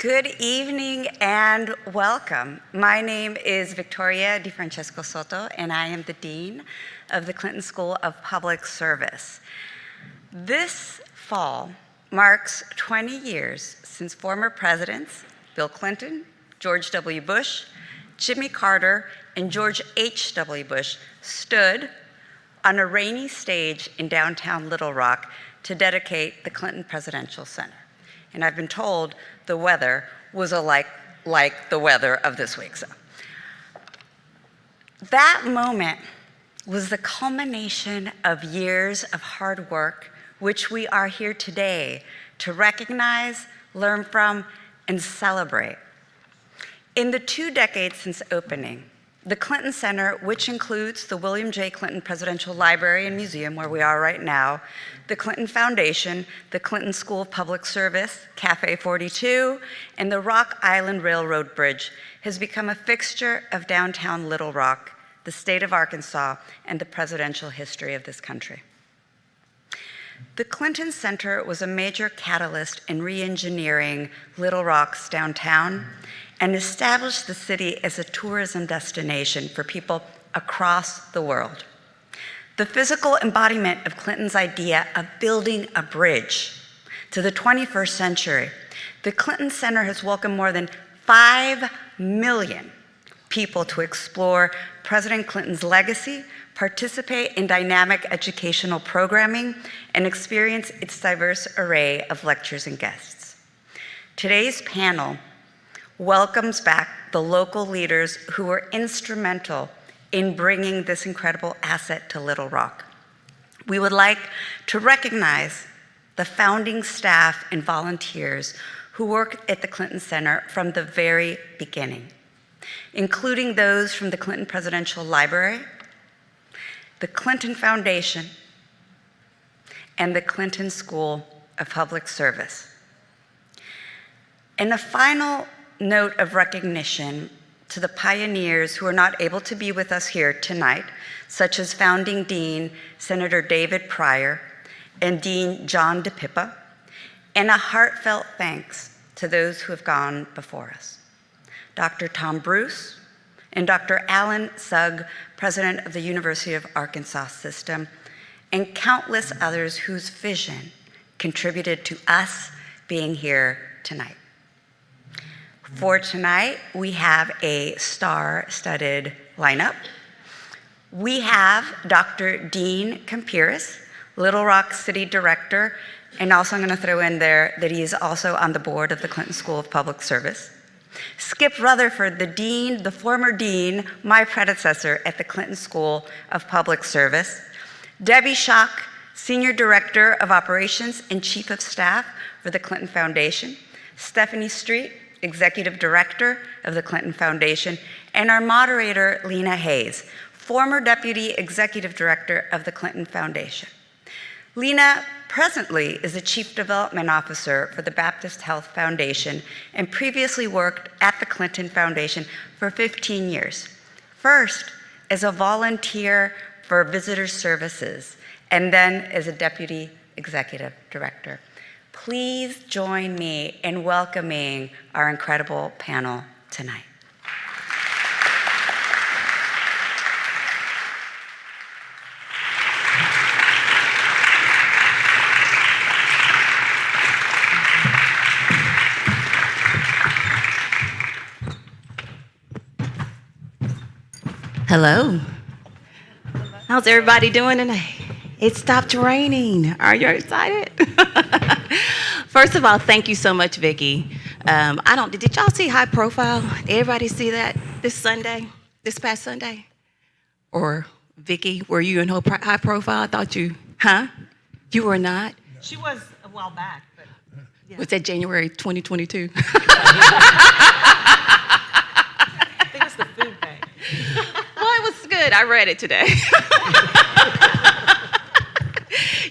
Good evening and welcome. My name is Victoria DiFrancesco Soto, and I am the Dean of the Clinton School of Public Service. This fall marks 20 years since former presidents Bill Clinton, George W. Bush, Jimmy Carter, and George H.W. Bush stood on a rainy stage in downtown Little Rock to dedicate the Clinton Presidential Center. And I've been told the weather was like the weather of this week. So that moment was the culmination of years of hard work, which we are here today to recognize, learn from, and celebrate. In the 2 decades since opening, the Clinton Center, which includes the William J. Clinton Presidential Library and Museum, where we are right now, the Clinton Foundation, the Clinton School of Public Service, Cafe 42, and the Rock Island Railroad Bridge, has become a fixture of downtown Little Rock, the state of Arkansas, and the presidential history of this country. The Clinton Center was a major catalyst in re-engineering Little Rock's downtown and established the city as a tourism destination for people across the world. The physical embodiment of Clinton's idea of building a bridge to the 21st century, the Clinton Center has welcomed more than 5 million people to explore President Clinton's legacy, participate in dynamic educational programming, and experience its diverse array of lectures and guests. Today's panel welcomes back the local leaders who were instrumental in bringing this incredible asset to Little Rock. We would like to recognize the founding staff and volunteers who worked at the Clinton Center from the very beginning, including those from the Clinton Presidential Library, the Clinton Foundation, and the Clinton School of Public Service. And a final note of recognition to the pioneers who are not able to be with us here tonight, such as founding Dean Senator David Pryor and Dean John DePippa, and a heartfelt thanks to those who have gone before us. Dr. Tom Bruce and Dr. Alan Sugg, president of the University of Arkansas System, and countless others whose vision contributed to us being here tonight. For tonight, we have a star-studded lineup. We have Dr. Dean Campiris, Little Rock City Director, and also I'm going to throw in there that he is also on the board of the Clinton School of Public Service. Skip Rutherford, the former dean, my predecessor at the Clinton School of Public Service. Debbie Schock, Senior Director of Operations and Chief of Staff for the Clinton Foundation. Stephanie Street, Executive Director of the Clinton Foundation, and our moderator, Lena Hayes, former Deputy Executive Director of the Clinton Foundation. Lena presently is the Chief Development Officer for the Baptist Health Foundation and previously worked at the Clinton Foundation for 15 years. First, as a volunteer for Visitor Services, and then as a Deputy Executive Director. Please join me in welcoming our incredible panel tonight. Hello. How's everybody doing tonight? It stopped raining. Are you excited? First of all, thank you so much, Vicki. Did y'all see High Profile? Did everybody see that this past Sunday? Or Vicki, were you in High Profile? I thought you were not? She was a while back, but yeah. Was that January 2022? I think it's the food bag. Well, it was good. I read it today.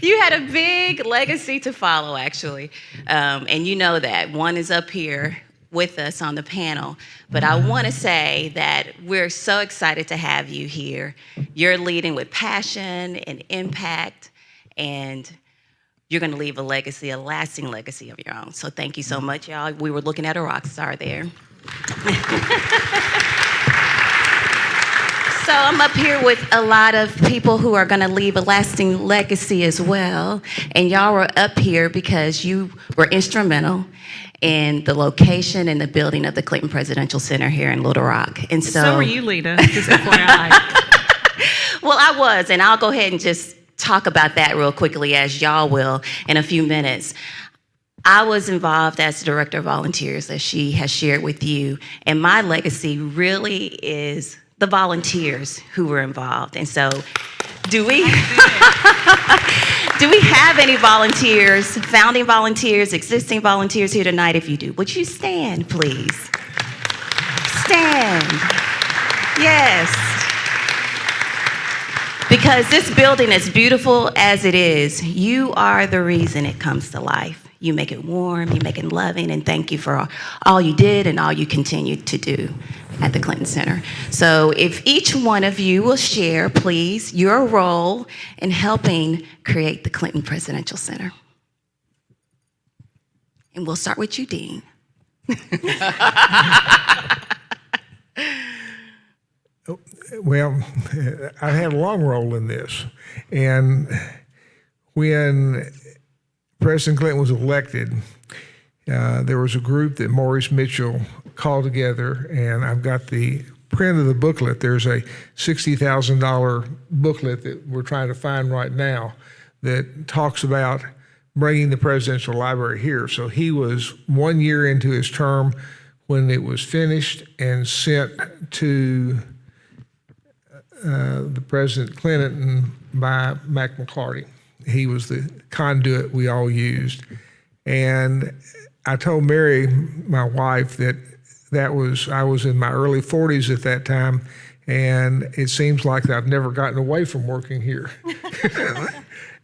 You had a big legacy to follow, actually, and you know that. One is up here with us on the panel, but I want to say that we're so excited to have you here. You're leading with passion and impact, and you're going to leave a legacy, a lasting legacy of your own. So thank you so much, y'all. We were looking at a rock star there. So I'm up here with a lot of people who are going to leave a lasting legacy as well. And y'all were up here because you were instrumental in the location and the building of the Clinton Presidential Center here in Little Rock. And So were you, Lita, just FYI. Well, I was, and I'll go ahead and just talk about that real quickly, as y'all will in a few minutes. I was involved as the director of volunteers, as she has shared with you, and my legacy really is the volunteers who were involved. And so, do we have any volunteers, founding volunteers, existing volunteers here tonight? If you do, would you stand, please? Stand. Yes. Because this building, as beautiful as it is, you are the reason it comes to life. You make it warm, you make it loving, and thank you for all you did and all you continue to do at the Clinton Center. So if each one of you will share, please, your role in helping create the Clinton Presidential Center. And we'll start with you, Dean. Well, I had a long role in this. And when President Clinton was elected, there was a group that Maurice Mitchell called together, and I've got the print of the booklet. There's a $60,000 booklet that we're trying to find right now that talks about bringing the Presidential Library here. So he was 1 year into his term when it was finished and sent to the President Clinton by Mac McClarty. He was the conduit we all used. And I told Mary, my wife, that I was in my early 40s at that time, and it seems like I've never gotten away from working here.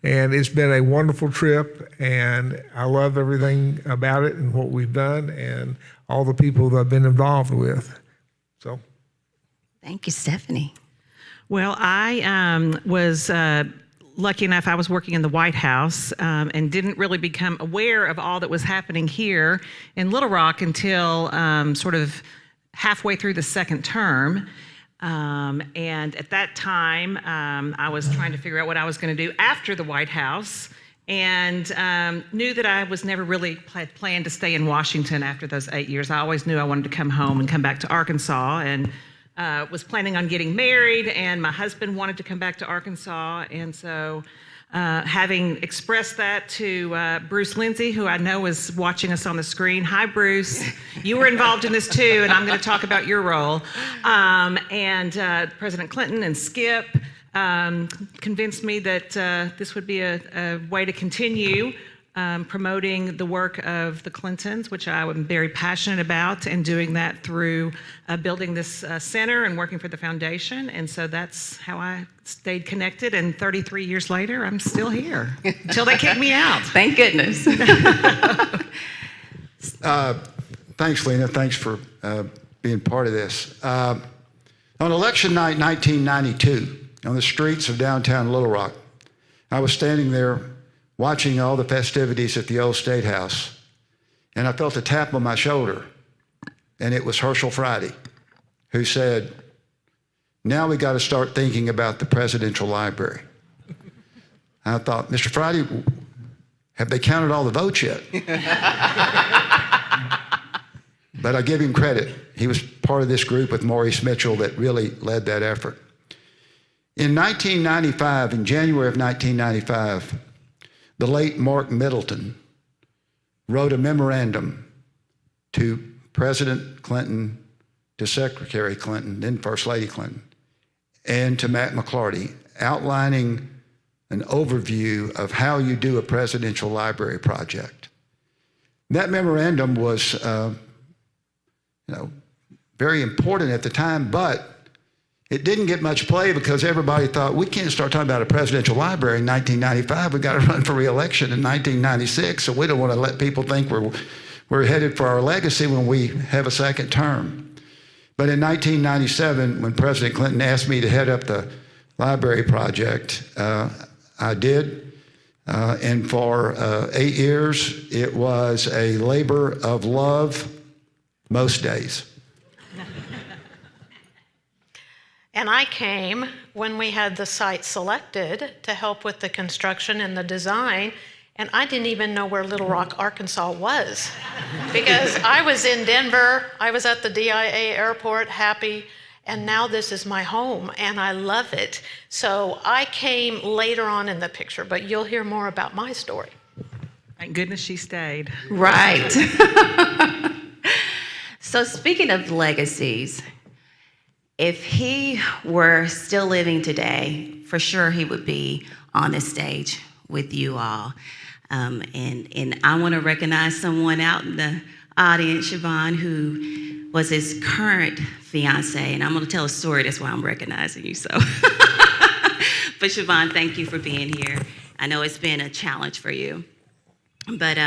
And it's been a wonderful trip, and I love everything about it and what we've done and all the people that I've been involved with. So, Thank you, Stephanie. Well, I was lucky enough, I was working in the White House and didn't really become aware of all that was happening here in Little Rock until sort of halfway through the second term. And at that time, I was trying to figure out what I was going to do after the White House, and knew that I was never really planned to stay in Washington after those 8 years. I always knew I wanted to come home and come back to Arkansas, and was planning on getting married, and my husband wanted to come back to Arkansas. And so having expressed that to Bruce Lindsay, who I know is watching us on the screen. Hi, Bruce. You were involved in this too, and I'm going to talk about your role. And President Clinton and Skip convinced me that this would be a way to continue promoting the work of the Clintons, which I am very passionate about, and doing that through building this center and working for the foundation. And so that's how I stayed connected. And 33 years later, I'm still here until they kick me out. Thank goodness. Thanks, Lena. Thanks for being part of this. On election night 1992, on the streets of downtown Little Rock, I was standing there watching all the festivities at the old State House, and I felt a tap on my shoulder, and it was Herschel Friday, who said, "Now we got to start thinking about the Presidential Library." I thought, Mr. Friday, have they counted all the votes yet? But I give him credit. He was part of this group with Maurice Mitchell that really led that effort. In 1995, in January of 1995, the late Mark Middleton wrote a memorandum to President Clinton, to Secretary Clinton, then First Lady Clinton, and to Matt McClarty, outlining an overview of how you do a presidential library project. That memorandum was very important at the time, but it didn't get much play because everybody thought, we can't start talking about a presidential library in 1995. We've got to run for re-election in 1996, so we don't want to let people think we're headed for our legacy when we have a second term. But in 1997, when President Clinton asked me to head up the library project, I did. And for 8 years, it was a labor of love most days. And I came when we had the site selected to help with the construction and the design, and I didn't even know where Little Rock, Arkansas was. Because I was in Denver, I was at the DIA airport, happy, and now this is my home, and I love it. So I came later on in the picture, but you'll hear more about my story. Thank goodness she stayed. Right. So speaking of legacies, if he were still living today, for sure he would be on this stage with you all. And I want to recognize someone out in the audience, Siobhan, who was his current fiance. And I'm going to tell a story, that's why I'm recognizing you. So, but Siobhan, thank you for being here. I know it's been a challenge for you. But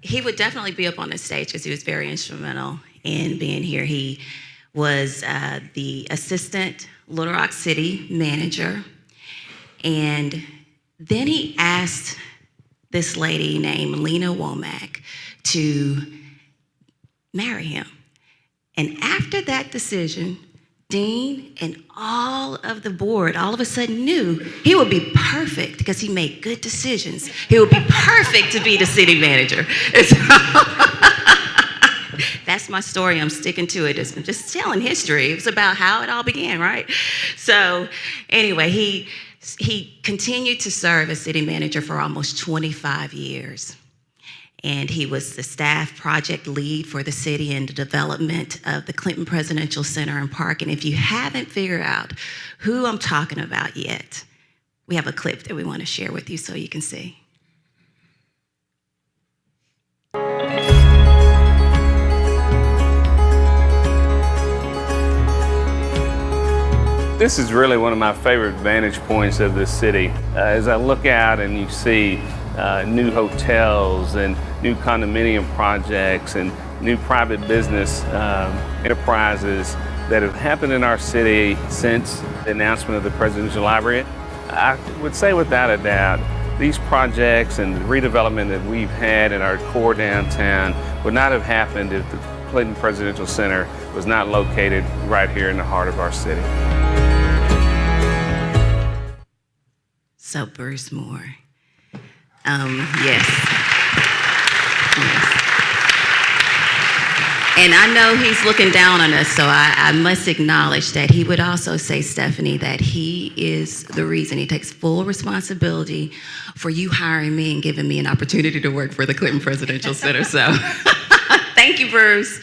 he would definitely be up on the stage because he was very instrumental in being here. He was the assistant Little Rock City manager. And then he asked this lady named Lena Womack to marry him. And after that decision, Dean and all of the board all of a sudden knew he would be perfect because he made good decisions. He would be perfect to be the city manager. That's my story. I'm sticking to it. I'm just telling history. It was about how it all began, right? So anyway, he continued to serve as city manager for almost 25 years. And he was the staff project lead for the city and the development of the Clinton Presidential Center and Park. And if you haven't figured out who I'm talking about yet, we have a clip that we want to share with you so you can see. This is really one of my favorite vantage points of this city. As I look out and you see new hotels and new condominium projects and new private business enterprises that have happened in our city since the announcement of the Presidential Library, I would say without a doubt, these projects and the redevelopment that we've had in our core downtown would not have happened if the Clinton Presidential Center was not located right here in the heart of our city. So Bruce Moore. Yes. And I know he's looking down on us, so I must acknowledge that he would also say, Stephanie, that he is the reason. He takes full responsibility for you hiring me and giving me an opportunity to work for the Clinton Presidential Center. So thank you, Bruce.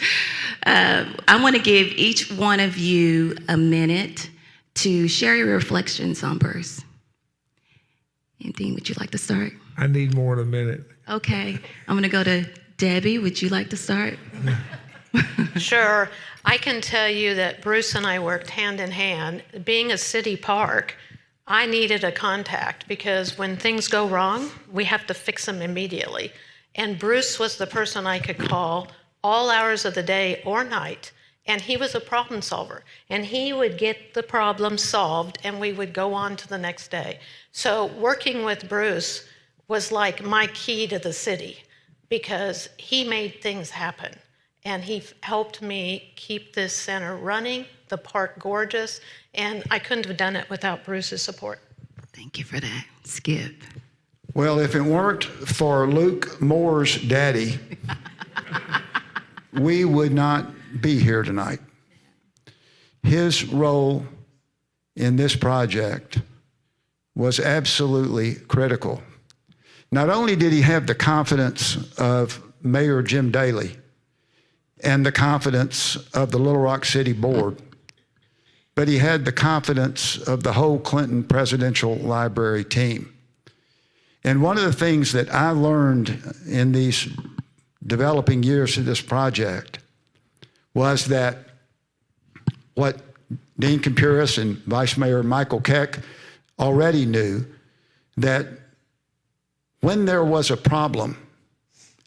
I want to give each one of you a minute to share your reflections on Bruce. And Dean, would you like to start? I need more than a minute. Okay, I'm going to go to Debbie. Would you like to start? Sure. I can tell you that Bruce and I worked hand in hand. Being a city park, I needed a contact because when things go wrong, we have to fix them immediately. And Bruce was the person I could call all hours of the day or night. And he was a problem solver. And he would get the problem solved and we would go on to the next day. So working with Bruce was like my key to the city because he made things happen. And he helped me keep this center running, the park gorgeous, and I couldn't have done it without Bruce's support. Thank you for that. Skip. Well, if it weren't for Luke Moore's daddy, we would not be here tonight. His role in this project was absolutely critical. Not only did he have the confidence of Mayor Jim Daley and the confidence of the Little Rock City Board, but he had the confidence of the whole Clinton Presidential Library team. And one of the things that I learned in these developing years of this project was that what Dean Compuris and Vice Mayor Michael Keck already knew, that when there was a problem,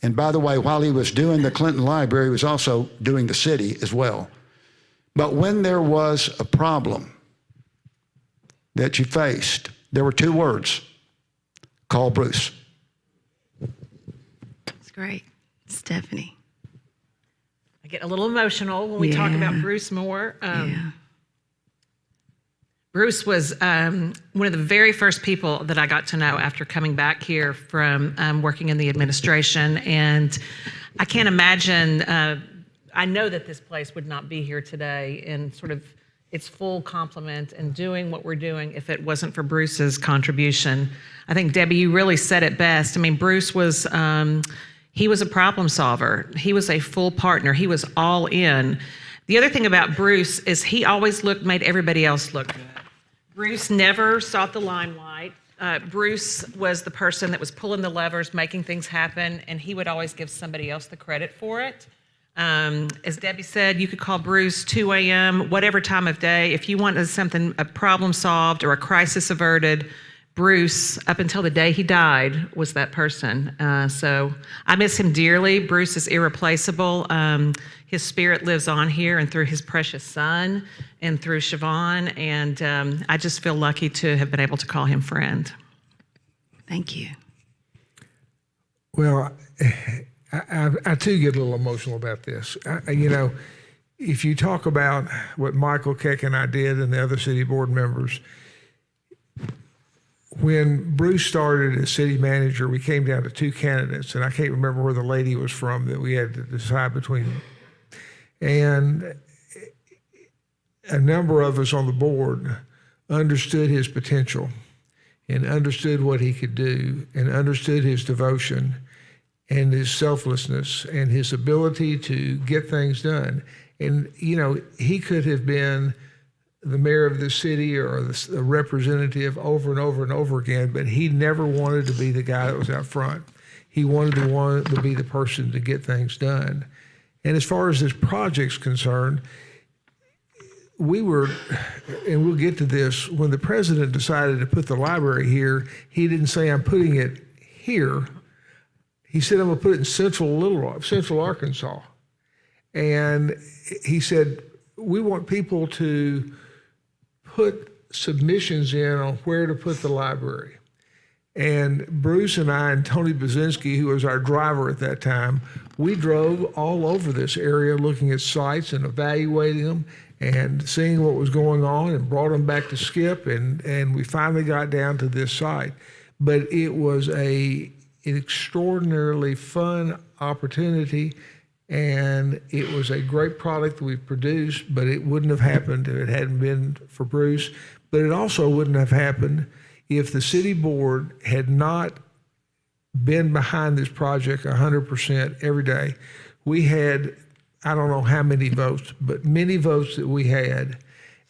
and by the way, while he was doing the Clinton Library, he was also doing the city as well. But when there was a problem that you faced, there were two words: call Bruce. That's great. Stephanie. I get a little emotional when we talk about Yeah. Bruce Moore. Yeah. Bruce was one of the very first people that I got to know after coming back here from working in the administration. And I can't imagine, I know that this place would not be here today in sort of its full complement and doing what we're doing if it wasn't for Bruce's contribution. I think, Debbie, you really said it best. I mean, Bruce was, he was a problem solver. He was a full partner. He was all in. The other thing about Bruce is he always made everybody else look good. Bruce never sought the limelight. Bruce was the person that was pulling the levers, making things happen, and he would always give somebody else the credit for it. As Debbie said, you could call Bruce 2 a.m., whatever time of day. If you wanted something, a problem solved or a crisis averted, Bruce, up until the day he died, was that person. So I miss him dearly. Bruce is irreplaceable. His spirit lives on here and through his precious son and through Siobhan. And I just feel lucky to have been able to call him friend. Thank you. Well, I too get a little emotional about this. You know, if you talk about what Michael Keck and I did and the other city board members, when Bruce started as city manager, we came down to 2 candidates, and I can't remember where the lady was from that we had to decide between. And a number of us on the board understood his potential and understood what he could do and understood his devotion and his selflessness and his ability to get things done. And, you know, he could have been the mayor of the city or the representative over and over and over again, but he never wanted to be the guy that was out front. He wanted to be the person to get things done. And as far as this project's concerned, we were, and we'll get to this, when the president decided to put the library here, he didn't say, I'm putting it here. He said, I'm going to put it in Central Arkansas. And he said, we want people to put submissions in on where to put the library. And Bruce and I and Tony Bazinski, who was our driver at that time, we drove all over this area looking at sites and evaluating them and seeing what was going on and brought them back to Skip. And we finally got down to this site. But it was an extraordinarily fun opportunity. And it was a great product that we produced, but it wouldn't have happened if it hadn't been for Bruce. But it also wouldn't have happened if the city board had not been behind this project 100% every day. We had, I don't know how many votes, but many votes that we had.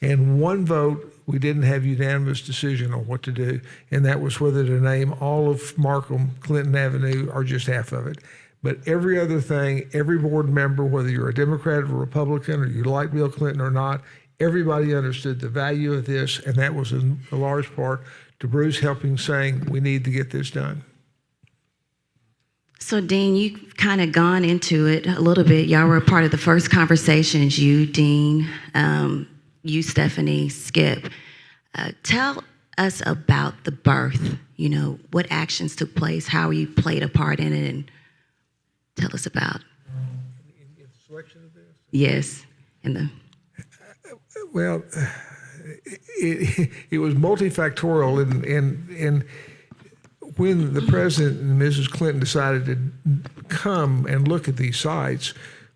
And one vote, we didn't have unanimous decision on what to do, and that was whether to name all of Markham, Clinton Avenue, or just half of it. But every other thing, every board member, whether you're a Democrat or Republican or you like Bill Clinton or not, everybody understood the value of this, and that was in a large part to Bruce helping saying, we need to get this done. So, Dean, you've kind of gone into it a little bit. Y'all were a part of the first conversations, you, Dean, you, Stephanie, Skip. Tell us about the birth, you know, what actions took place, how you played a part in it, and tell us about. In the selection of this? Yes. Well, it was multifactorial, and when the president and Mrs. Clinton decided to come and look at these sites,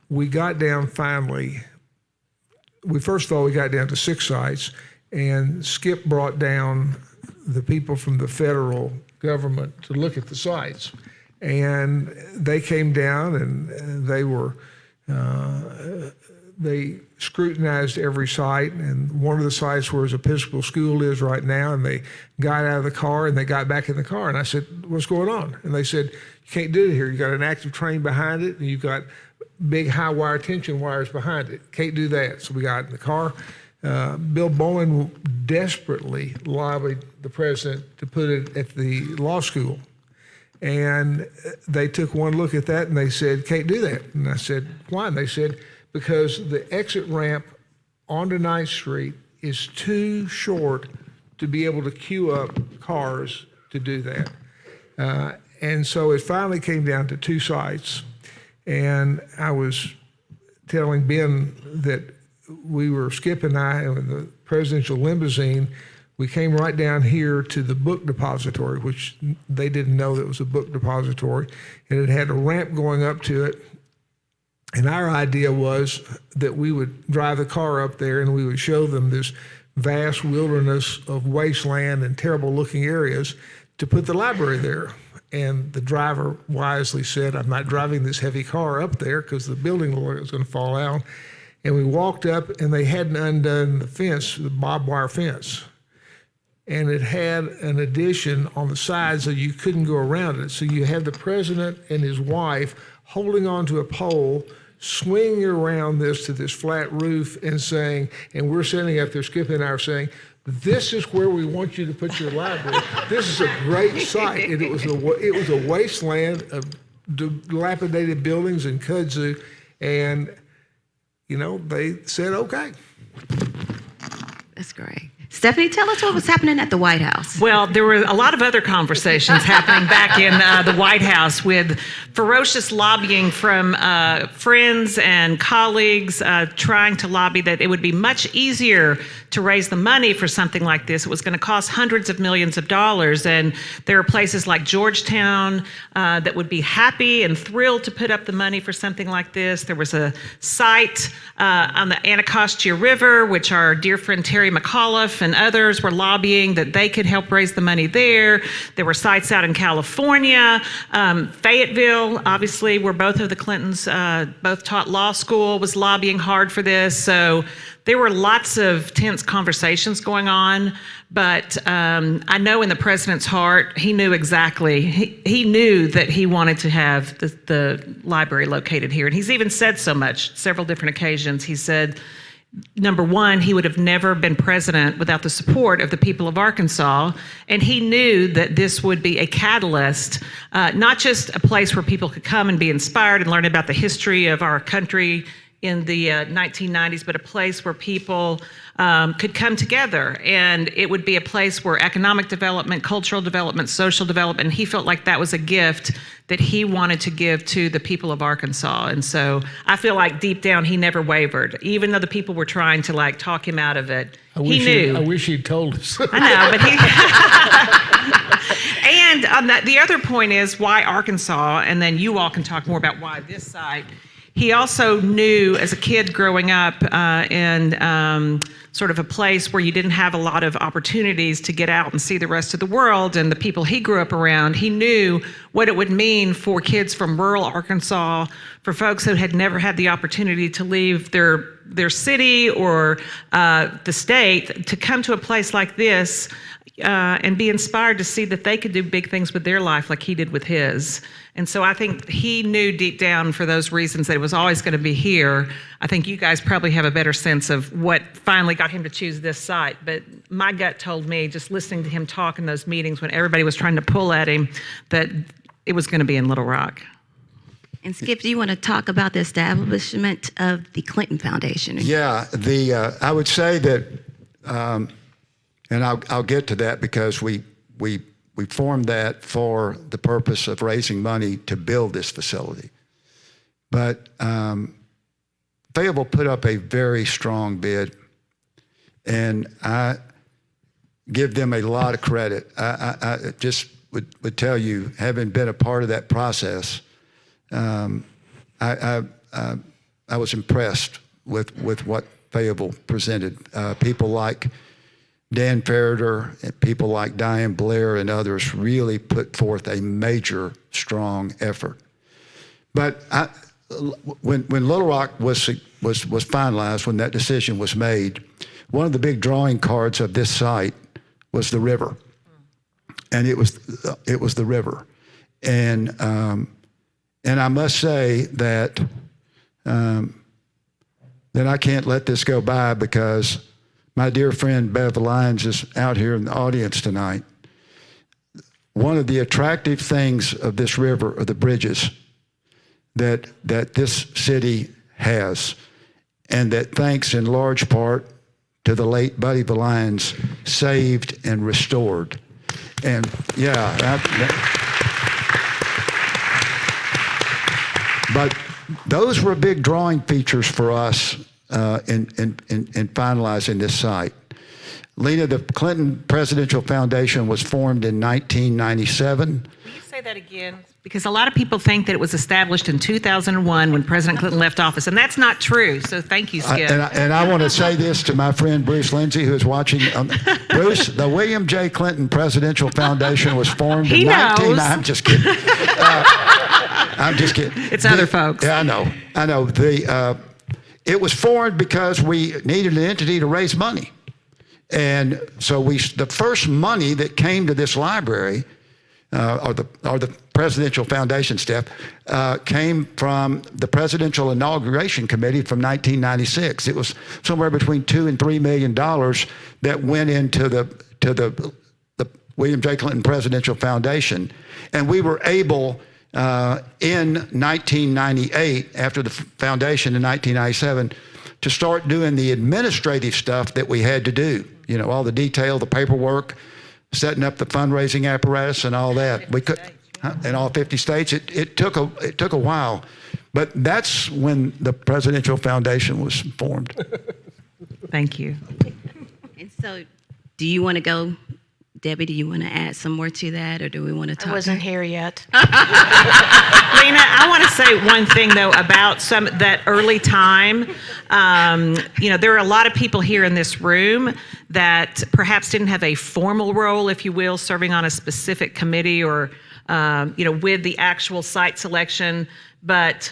we got down finally. First of all, we got down to 6 sites, and Skip brought down the people from the federal government to look at the sites. And they came down and they scrutinized every site. And one of the sites where his Episcopal school is right now, and they got out of the car and they got back in the car. And I said, what's going on? And they said, you can't do it here. You got an active train behind it, and you've got big high wire tension wires behind it. Can't do that. So we got in the car. Bill Bowen desperately lobbied the president to put it at the law school. And they took one look at that and they said, can't do that. And I said, why? And they said, because the exit ramp onto 9th Street is too short to be able to queue up cars to do that. And so it finally came down to 2 sites. And I was telling Ben that Skip and I, in the presidential limousine, we came right down here to the book depository, which they didn't know that was a book depository. And it had a ramp going up to it. And our idea was that we would drive the car up there and we would show them this vast wilderness of wasteland and terrible looking areas to put the library there. And the driver wisely said, I'm not driving this heavy car up there because the building was going to fall out. And we walked up and they hadn't undone the fence, the barbed wire fence. And it had an addition on the side so you couldn't go around it. So you had the president and his wife holding onto a pole, swinging around this to this flat roof and saying, and we're sitting up there, Skip and I are saying, this is where we want you to put your library. This is a great site. And it was a wasteland of dilapidated buildings and kudzu. And, you know, they said, okay. That's great. Stephanie, tell us what was happening at the White House. Well, there were a lot of other conversations happening back in the White House with ferocious lobbying from friends and colleagues trying to lobby that it would be much easier to raise the money for something like this. It was going to cost hundreds of millions of dollars. And there are places like Georgetown that would be happy and thrilled to put up the money for something like this. There was a site on the Anacostia River, which our dear friend Terry McAuliffe and others were lobbying that they could help raise the money there. There were sites out in California, Fayetteville, obviously, where both of the Clintons both taught law school, was lobbying hard for this. So there were lots of tense conversations going on, but I know in the president's heart, he knew exactly, he knew that he wanted to have the library located here. And he's even said so much, several different occasions. He said, number one, he would have never been president without the support of the people of Arkansas. And he knew that this would be a catalyst, not just a place where people could come and be inspired and learn about the history of our country in the 1990s, but a place where people could come together. And it would be a place where economic development, cultural development, social development, and he felt like that was a gift that he wanted to give to the people of Arkansas. And so I feel like deep down he never wavered, even though the people were trying to like talk him out of it. He knew. I wish he'd told us. I know, but he. And on the other point is why Arkansas, and then you all can talk more about why this site. He also knew as a kid growing up in sort of a place where you didn't have a lot of opportunities to get out and see the rest of the world and the people he grew up around. He knew what it would mean for kids from rural Arkansas, for folks who had never had the opportunity to leave their city or the state, to come to a place like this and be inspired to see that they could do big things with their life like he did with his. And so I think he knew deep down for those reasons that it was always going to be here. I think you guys probably have a better sense of what finally got him to choose this site. But my gut told me, just listening to him talk in those meetings when everybody was trying to pull at him, that it was going to be in Little Rock. And Skip, do you want to talk about the establishment of the Clinton Foundation? Yeah, I would say that, and I'll get to that because we formed that for the purpose of raising money to build this facility. But Fayetteville put up a very strong bid, and I give them a lot of credit. I just would tell you, having been a part of that process, I was impressed with what Fayetteville presented. People like Dan Ferreter and people like Diane Blair and others really put forth a major, strong effort. But when Little Rock was finalized, when that decision was made, one of the big drawing cards of this site was the river, and it was the river, and I must say that I can't let this go by because my dear friend Bev Lyons is out here in the audience tonight. One of the attractive things of this river are the bridges that this city has, and that thanks in large part to the late Buddy Lyons, saved and restored. And yeah, But those were big drawing features for us in finalizing this site. Lena, the Clinton Presidential Foundation was formed in 1997. Will you say that again? Because a lot of people think that it was established in 2001 when President Clinton left office, and that's not true. So thank you, Skip. And I want to say this to my friend Bruce Lindsay, who is watching. Bruce, the William J. Clinton Presidential Foundation was formed in 19... I'm just kidding. I'm just kidding. It's other folks. Yeah, I know. It was formed because we needed an entity to raise money. And so the first money that came to this library, or the Presidential Foundation staff, came from the Presidential Inauguration Committee from 1996. It was somewhere between $2 and $3 million that went into the William J. Clinton Presidential Foundation, and we were able in 1998, after the foundation in 1997, to start doing the administrative stuff that we had to do. You know, all the detail, the paperwork, setting up the fundraising apparatus and all that. We could, in all 50 states. It took a while, but that's when the Presidential Foundation was formed. Thank you. And so, do you want to go, Debbie? Do you want to add some more to that, or do we want to talk? I wasn't here yet. Lena, I want to say one thing though about that early time. There are a lot of people here in this room that perhaps didn't have a formal role, if you will, serving on a specific committee or with the actual site selection, but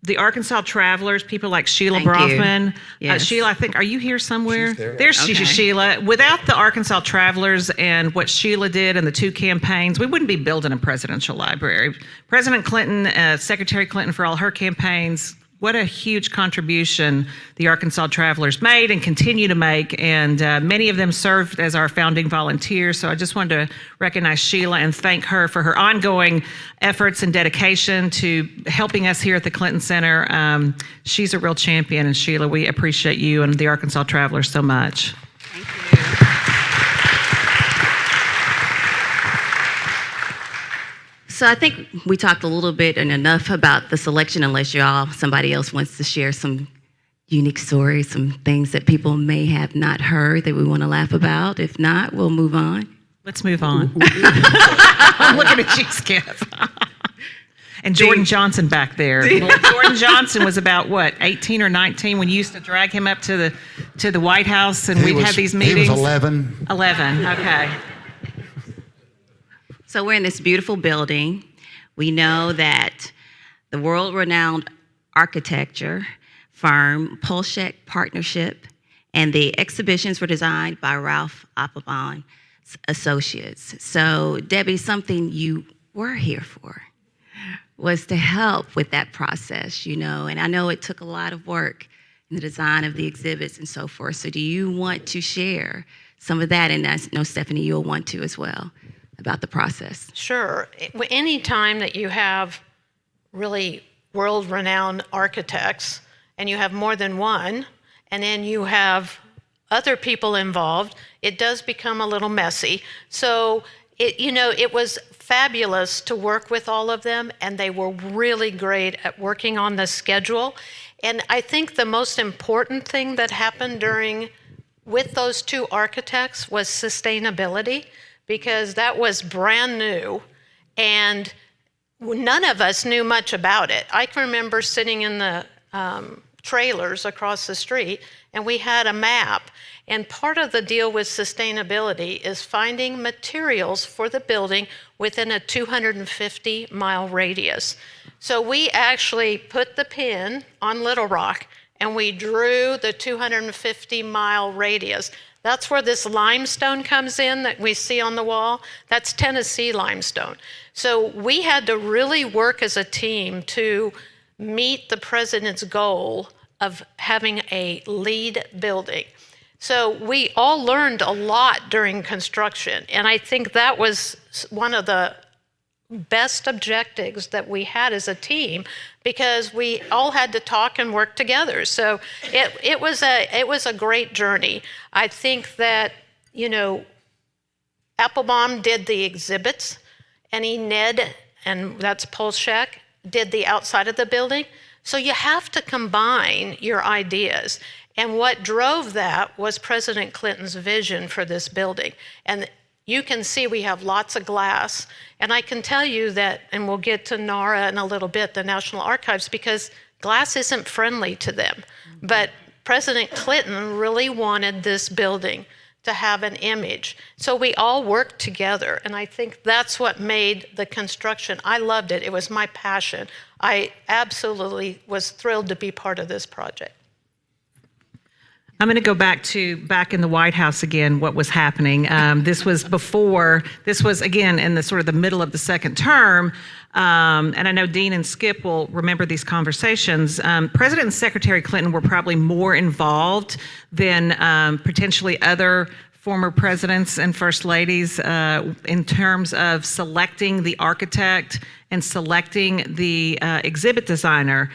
the Arkansas Travelers, people like Sheila Thank Brofman. you. Yes. Sheila, I think, are you here somewhere? She's there. There's Okay. Sheila. Without the Arkansas Travelers and what Sheila did and the 2 campaigns, we wouldn't be building a presidential library. President Clinton, Secretary Clinton, for all her campaigns, what a huge contribution the Arkansas Travelers made and continue to make, and many of them served as our founding volunteers. So I just wanted to recognize Sheila and thank her for her ongoing efforts and dedication to helping us here at the Clinton Center. She's a real champion, and Sheila, we appreciate you and the Arkansas Travelers so much. Thank you. So I think we talked a little bit and enough about the selection, unless somebody else wants to share some unique stories, some things that people may have not heard that we want to laugh about. If not, we'll move on. Let's move on. I'm looking at you, Skip. And Jordan Johnson back there. Jordan Johnson was about, 18 or 19 when you used to drag him up to the White House and we'd have these meetings? He was 11. 11, okay. So we're in this beautiful building. We know that the world-renowned architecture firm, Polshek Partnership, and the exhibitions were designed by Ralph Appelbaum Associates. So Debbie, something you were here for was to help with that process, and I know it took a lot of work in the design of the exhibits and so forth. So do you want to share some of that? And I know, Stephanie, you'll want to as well, about the process. Sure. Any time that you have really world-renowned architects and you have more than one, and then you have other people involved, it does become a little messy. So it was fabulous to work with all of them, and they were really great at working on the schedule. And I think the most important thing that happened with those 2 architects was sustainability, because that was brand new and none of us knew much about it. I can remember sitting in the trailers across the street, and we had a map. And part of the deal with sustainability is finding materials for the building within a 250-mile radius. So we actually put the pin on Little Rock, and we drew the 250-mile radius. That's where this limestone comes in that we see on the wall. That's Tennessee limestone. So we had to really work as a team to meet the president's goal of having a LEED building. So we all learned a lot during construction, and I think that was one of the best objectives that we had as a team, because we all had to talk and work together. So it was a great journey. I think that Appelbaum did the exhibits, and Ned, and that's Polshek, did the outside of the building. So you have to combine your ideas. And what drove that was President Clinton's vision for this building. And you can see we have lots of glass. And I can tell you that, and we'll get to NARA in a little bit, the National Archives, because glass isn't friendly to them. But President Clinton really wanted this building to have an image. So we all worked together. And I think that's what made the construction. I loved it. It was my passion. I absolutely was thrilled to be part of this project. I'm going to go back in the White House again, what was happening. This was again in the sort of the middle of the second term. And I know Dean and Skip will remember these conversations. President and Secretary Clinton were probably more involved than potentially other former presidents and first ladies in terms of selecting the architect and selecting the exhibit designer.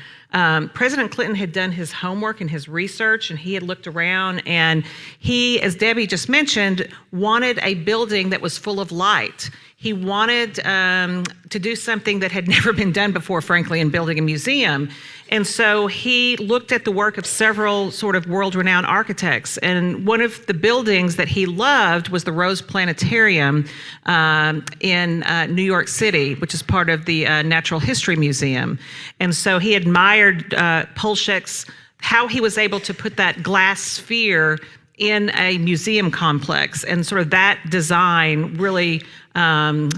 President Clinton had done his homework and his research, and he had looked around, and he, as Debbie just mentioned, wanted a building that was full of light. He wanted to do something that had never been done before, frankly, in building a museum. And so he looked at the work of several sort of world-renowned architects. And one of the buildings that he loved was the Rose Planetarium in New York City, which is part of the Natural History Museum. And so he admired Polshek's, how he was able to put that glass sphere in a museum complex, and sort of that design really, had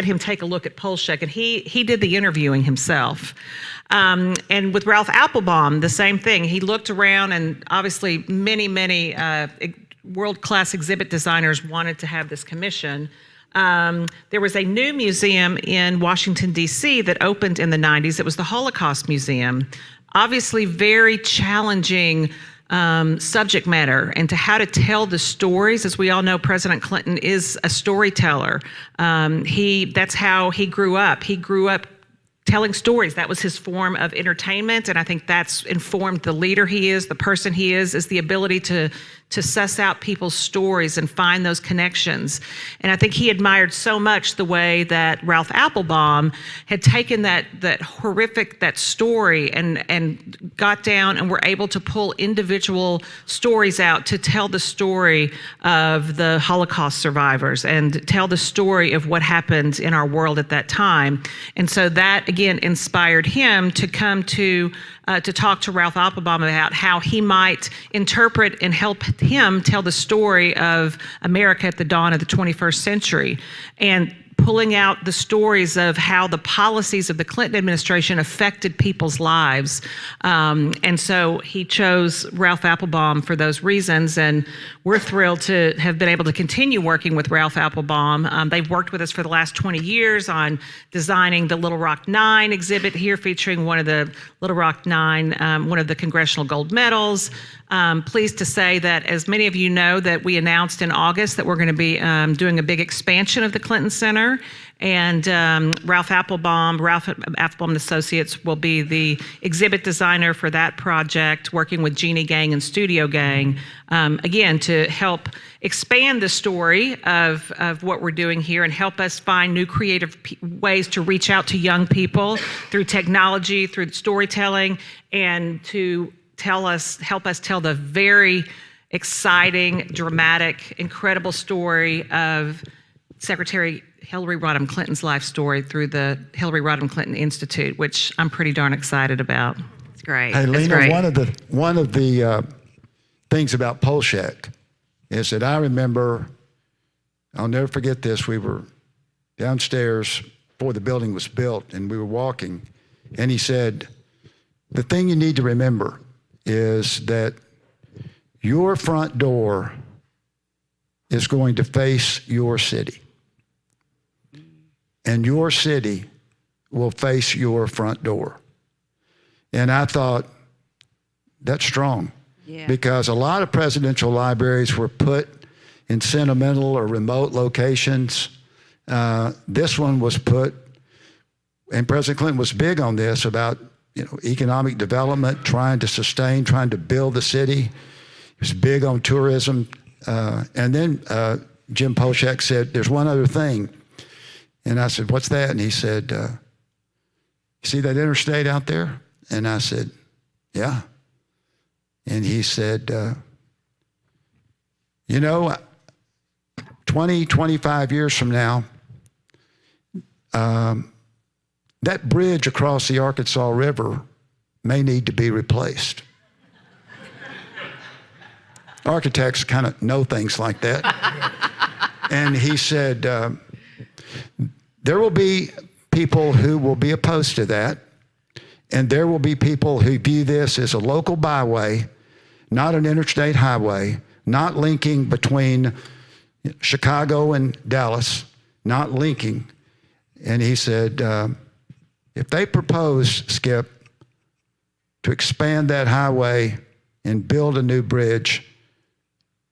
him take a look at Polshek, and he did the interviewing himself. And with Ralph Applebaum, the same thing. He looked around, and obviously many world-class exhibit designers wanted to have this commission. There was a new museum in Washington, D.C. that opened in the 90s. It was the Holocaust Museum. Obviously very challenging subject matter, and to how to tell the stories. As we all know, President Clinton is a storyteller. That's how he grew up. He grew up telling stories. That was his form of entertainment, and I think that's informed the leader he is, the person he is the ability to suss out people's stories and find those connections. And I think he admired so much the way that Ralph Applebaum had taken that story and got down and were able to pull individual stories out to tell the story of the Holocaust survivors and tell the story of what happened in our world at that time. And so that, again, inspired him to come to talk to Ralph Applebaum about how he might interpret and help him tell the story of America at the dawn of the 21st century, and pulling out the stories of how the policies of the Clinton administration affected people's lives. And so he chose Ralph Applebaum for those reasons, and we're thrilled to have been able to continue working with Ralph Applebaum. They've worked with us for the last 20 years on designing the Little Rock 9 exhibit here, featuring one of the Little Rock 9, one of the Congressional Gold Medals. Pleased to say that, as many of you know, that we announced in August that we're going to be doing a big expansion of the Clinton Center, and Ralph Applebaum and Associates will be the exhibit designer for that project, working with Jeannie Gang and Studio Gang, again, to help expand the story of what we're doing here and help us find new creative ways to reach out to young people through technology, through storytelling, and to help us tell the very exciting, dramatic, incredible story of Secretary Hillary Rodham Clinton's life story through the Hillary Rodham Clinton Institute, which I'm pretty darn excited about. It's great. Hey, That's Lena, great. one of the things about Polshek is that I remember, I'll never forget this, we were downstairs before the building was built, and we were walking, and he said, the thing you need to remember is that your front door is going to face your city, and your city will face your front door. And I thought, that's strong. Yeah. Because a lot of presidential libraries were put in sentimental or remote locations. This one was put, and President Clinton was big on this, about economic development, trying to sustain, trying to build the city. He was big on tourism. And then Jim Polshek said, there's one other thing. And I said, what's that? And he said, you see that interstate out there? And I said, yeah. And he said, 20, 25 years from now, that bridge across the Arkansas River may need to be replaced. Architects kind of know things like that. And he said, there will be people who will be opposed to that, and there will be people who view this as a local byway, not an interstate highway, not linking between Chicago and Dallas, not linking. And he said, if they propose, Skip, to expand that highway and build a new bridge,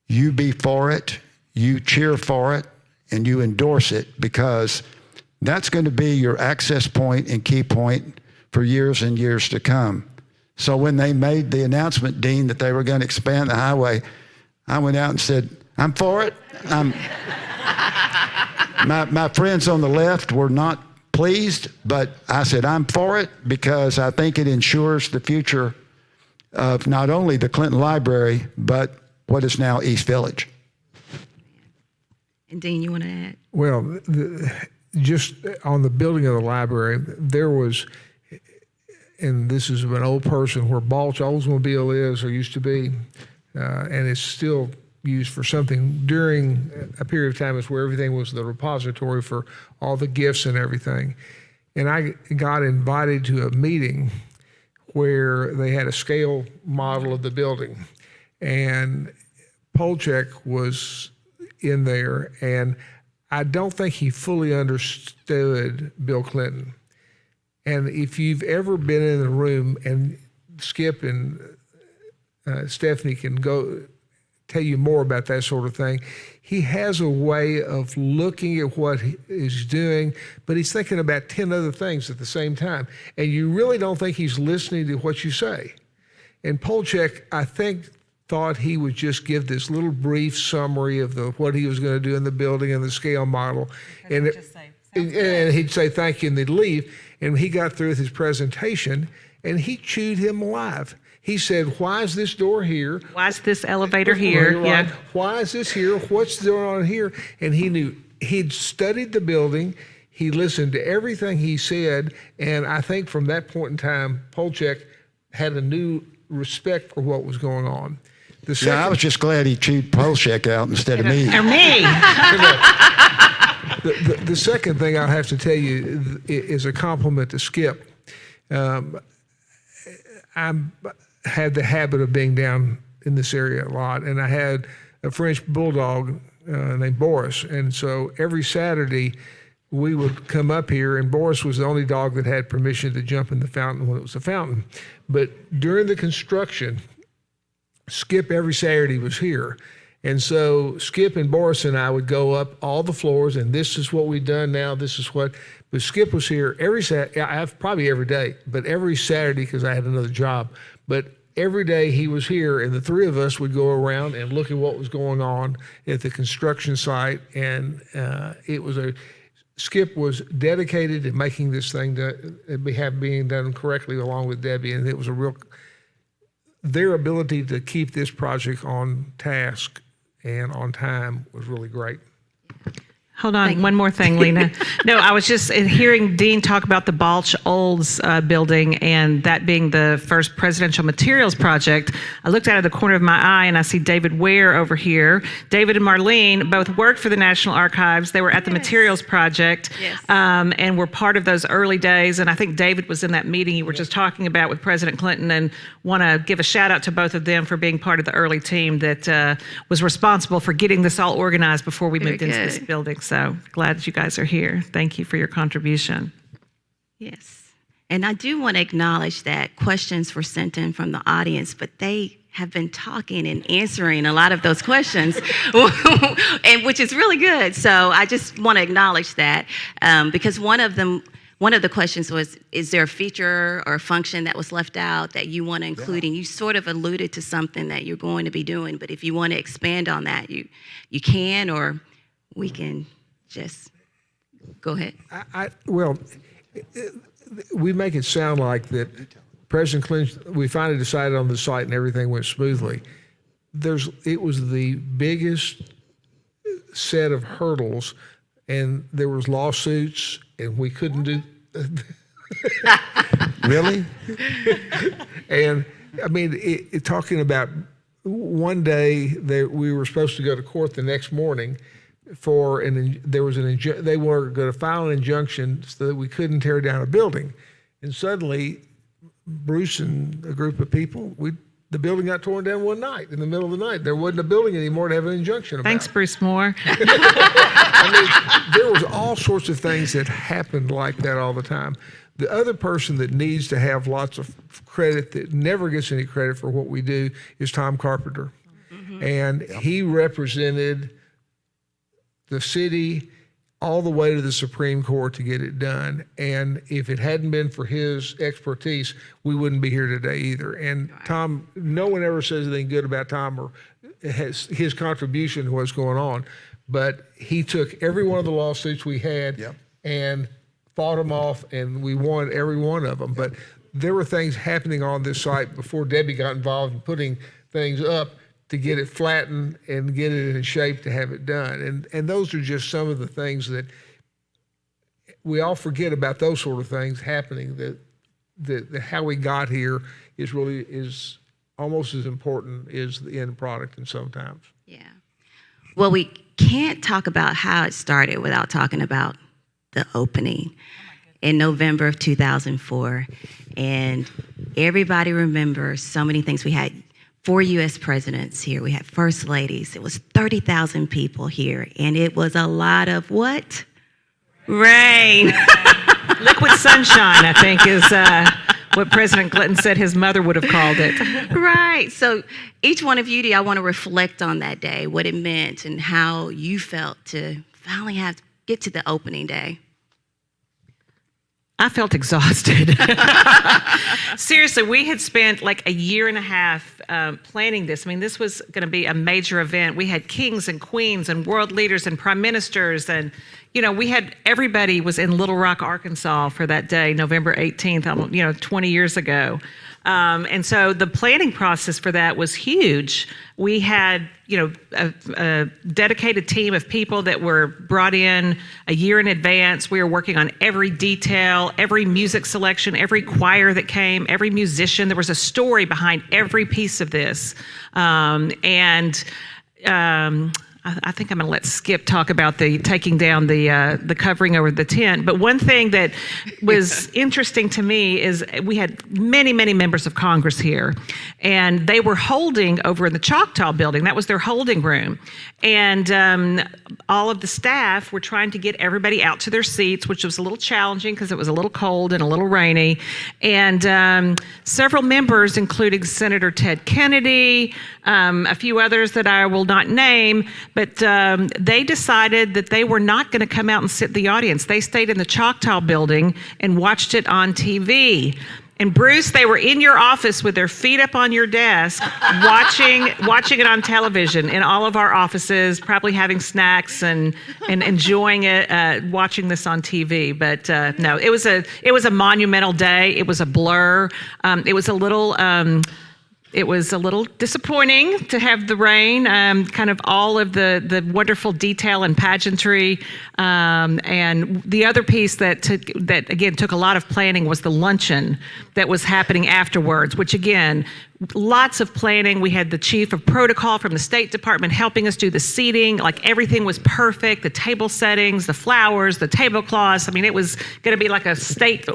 you be for it, you cheer for it, and you endorse it, because that's going to be your access point and key point for years and years to come. So when they made the announcement, Dean, that they were going to expand the highway, I went out and said, I'm for it. My friends on the left were not pleased, but I said, I'm for it, because I think it ensures the future of not only the Clinton Library, but what is now East Village. And Dean, you want to add? Well, just on the building of the library, there was, and this is an old person, where Balch Oldsmobile is or used to be, and it's still used for something during a period of time, is where everything was the repository for all the gifts and everything. And I got invited to a meeting where they had a scale model of the building, and Polchek was in there, and I don't think he fully understood Bill Clinton. And if you've ever been in the room, and Skip and Stephanie can go tell you more about that sort of thing, he has a way of looking at what he is doing, but he's thinking about 10 other things at the same time. And you really don't think he's listening to what you say. And Polchek, I think, thought he would just give this little brief summary of what he was going to do in the building and the scale model. And he'd say thank you, and they'd leave. And he got through with his presentation, and he chewed him alive. He said, why is this door here? Why is this elevator here? Right. Yeah. Why is this here? What's going on here? And he knew. He'd studied the building. He listened to everything he said. And I think from that point in time, Polchek had a new respect for what was going on. I was just glad he chewed Polchek out instead of me. Or me. The second thing I'll have to tell you is a compliment to Skip. I had the habit of being down in this area a lot, and I had a French bulldog named Boris, and so every Saturday we would come up here, and Boris was the only dog that had permission to jump in the fountain when it was a fountain. But during the construction, Skip every Saturday was here. And so Skip and Boris and I would go up all the floors, and this is what we've done now, this is what, but Skip was here every Saturday, I have probably every day, but every Saturday, because I had another job, but every day he was here, and the three of us would go around and look at what was going on at the construction site, and Skip was dedicated to making this thing being done correctly along with Debbie, and it was their ability to keep this project on task and on time was really great. Hold on, one more thing, Lena. No, I was just hearing Dean talk about the Balch Olds building, and that being the first presidential materials project. I looked out of the corner of my eye and I see David Ware over here. David and Marlene both worked for the National Archives. They were at the materials project, and were part of those early days. And I think David was in that meeting you were just talking about with President Clinton, and want to give a shout out to both of them for being part of the early team that was responsible for getting this all organized before we moved into this building. So glad that you guys are here. Thank you for your contribution. Yes. And I do want to acknowledge that questions were sent in from the audience, but they have been talking and answering a lot of those questions, and which is really good. So I just want to acknowledge that, because one of the questions was, is there a feature or a function that was left out that you want to include? And you sort of alluded to something that you're going to be doing, but if you want to expand on that, you can, or we can just go ahead. Well, we make it sound like that President Clinton, we finally decided on the site and everything went smoothly. It was the biggest set of hurdles, and there was lawsuits, and we couldn't do. Really? And I mean, talking about one day we were supposed to go to court the next morning for they were going to file an injunction so that we couldn't tear down a building, and suddenly Bruce and a group of people, the building got torn down one night in the middle of the night. There wasn't a building anymore to have an injunction about. Thanks, Bruce Moore. I mean, there was all sorts of things that happened like that all the time. The other person that needs to have lots of credit that never gets any credit for what we do is Tom Carpenter. Mm-hmm. And he represented the city all the way to the Supreme Court to get it done. And if it hadn't been for his expertise, we wouldn't be here today either. And Tom, no one ever says anything good about Tom or his contribution to what's going on. But he took every one of the lawsuits we had and fought them off, and we won every one of them. But there were things happening on this site before Debbie got involved in putting things up to get it flattened and get it in shape to have it done. And those are just some of the things that we all forget about, those sort of things happening, that how we got here is almost as important as the end product, and sometimes. Yeah. Well, we can't talk about how it started without talking about the opening in November of 2004. And everybody remembers so many things. We had 4 U.S. presidents here. We had first ladies. It was 30,000 people here. And it was a lot of what? Rain. Liquid sunshine, I think, is what President Clinton said his mother would have called it. Right. So each one of you, I want to reflect on that day, what it meant and how you felt to finally get to the opening day. I felt exhausted. Seriously, we had spent like a year and a half planning this. I mean, this was going to be a major event. We had kings and queens and world leaders and prime ministers, and everybody was in Little Rock, Arkansas for that day, November 18th, 20 years ago. And so the planning process for that was huge. We had, a dedicated team of people that were brought in a year in advance. We were working on every detail, every music selection, every choir that came, every musician. There was a story behind every piece of this. I think I'm going to let Skip talk about the taking down the covering over the tent. But one thing that was interesting to me is we had many, many members of Congress here, and they were holding over in the Choctaw building. That was their holding room. And all of the staff were trying to get everybody out to their seats, which was a little challenging because it was a little cold and a little rainy. And several members, including Senator Ted Kennedy, a few others that I will not name, but they decided that they were not going to come out and sit in the audience. They stayed in the Choctaw building and watched it on TV. And Bruce, they were in your office with their feet up on your desk, watching it on television in all of our offices, probably having snacks and enjoying it, watching this on TV. But no, it was a monumental day. It was a blur. It was a little disappointing to have the rain, kind of all of the wonderful detail and pageantry. And the other piece that again took a lot of planning was the luncheon that was happening afterwards, which again, lots of planning. We had the chief of protocol from the State Department helping us do the seating. Like everything was perfect, the table settings, the flowers, the tablecloths. I mean, it was going to be like a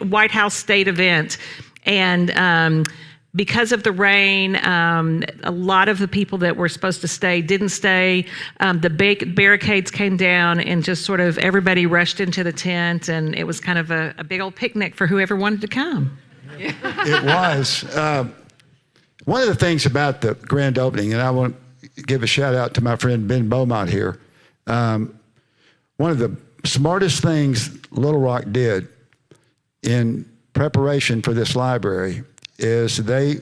White House state event. And because of the rain, a lot of the people that were supposed to stay didn't stay. The barricades came down and just sort of everybody rushed into the tent, and it was kind of a big old picnic for whoever wanted to come. It was. One of the things about the grand opening, and I want to give a shout out to my friend Ben Beaumont here. One of the smartest things Little Rock did in preparation for this library is they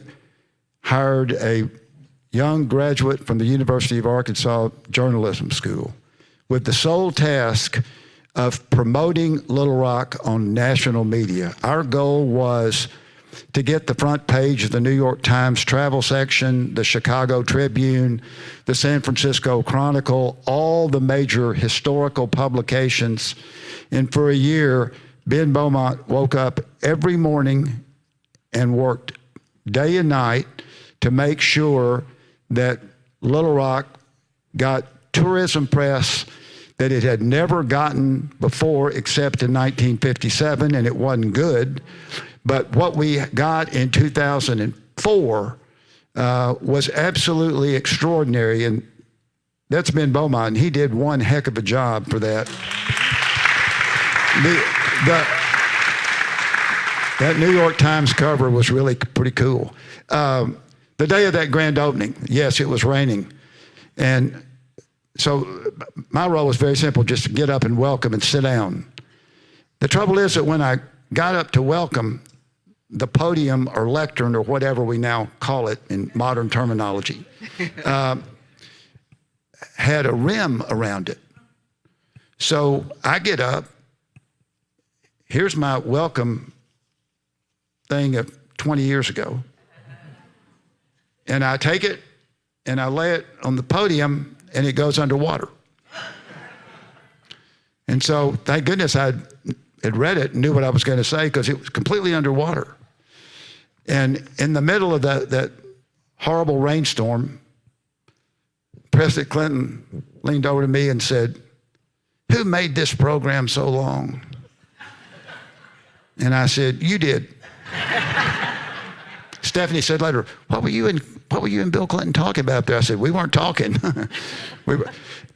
hired a young graduate from the University of Arkansas Journalism School with the sole task of promoting Little Rock on national media. Our goal was to get the front page of the New York Times travel section, the Chicago Tribune, the San Francisco Chronicle, all the major historical publications. And for a year, Ben Beaumont woke up every morning and worked day and night to make sure that Little Rock got tourism press that it had never gotten before except in 1957, and it wasn't good. But what we got in 2004 was absolutely extraordinary, and that's Ben Beaumont, and he did one heck of a job for that. That New York Times cover was really pretty cool. The day of that grand opening, yes, it was raining. And so my role was very simple, just to get up and welcome and sit down. The trouble is that when I got up to welcome, the podium or lectern or whatever we now call it in modern terminology, had a rim around it. So I get up, here's my welcome thing of 20 years ago, and I take it and I lay it on the podium and it goes underwater. And so thank goodness I had read it and knew what I was going to say, because it was completely underwater. And in the middle of that horrible rainstorm, President Clinton leaned over to me and said, "Who made this program so long?" And I said, "You did." Stephanie said later, what were you and Bill Clinton talking about there? I said, "We weren't talking."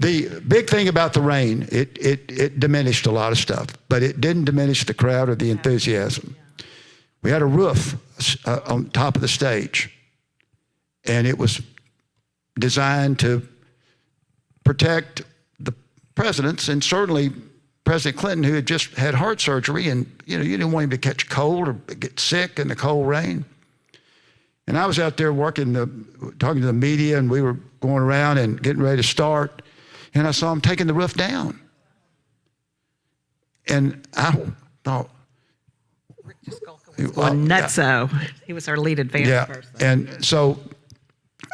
The big thing about the rain, it diminished a lot of stuff, but it didn't diminish the crowd or the enthusiasm. We had a roof on top of the stage, and it was designed to protect the presidents, and certainly President Clinton, who had just had heart surgery, and you didn't want him to catch cold or get sick in the cold rain. And I was out there talking to the media, and we were going around and getting ready to start, and I saw him taking the roof down. And I thought, well, nutso. He was our lead advance person. And so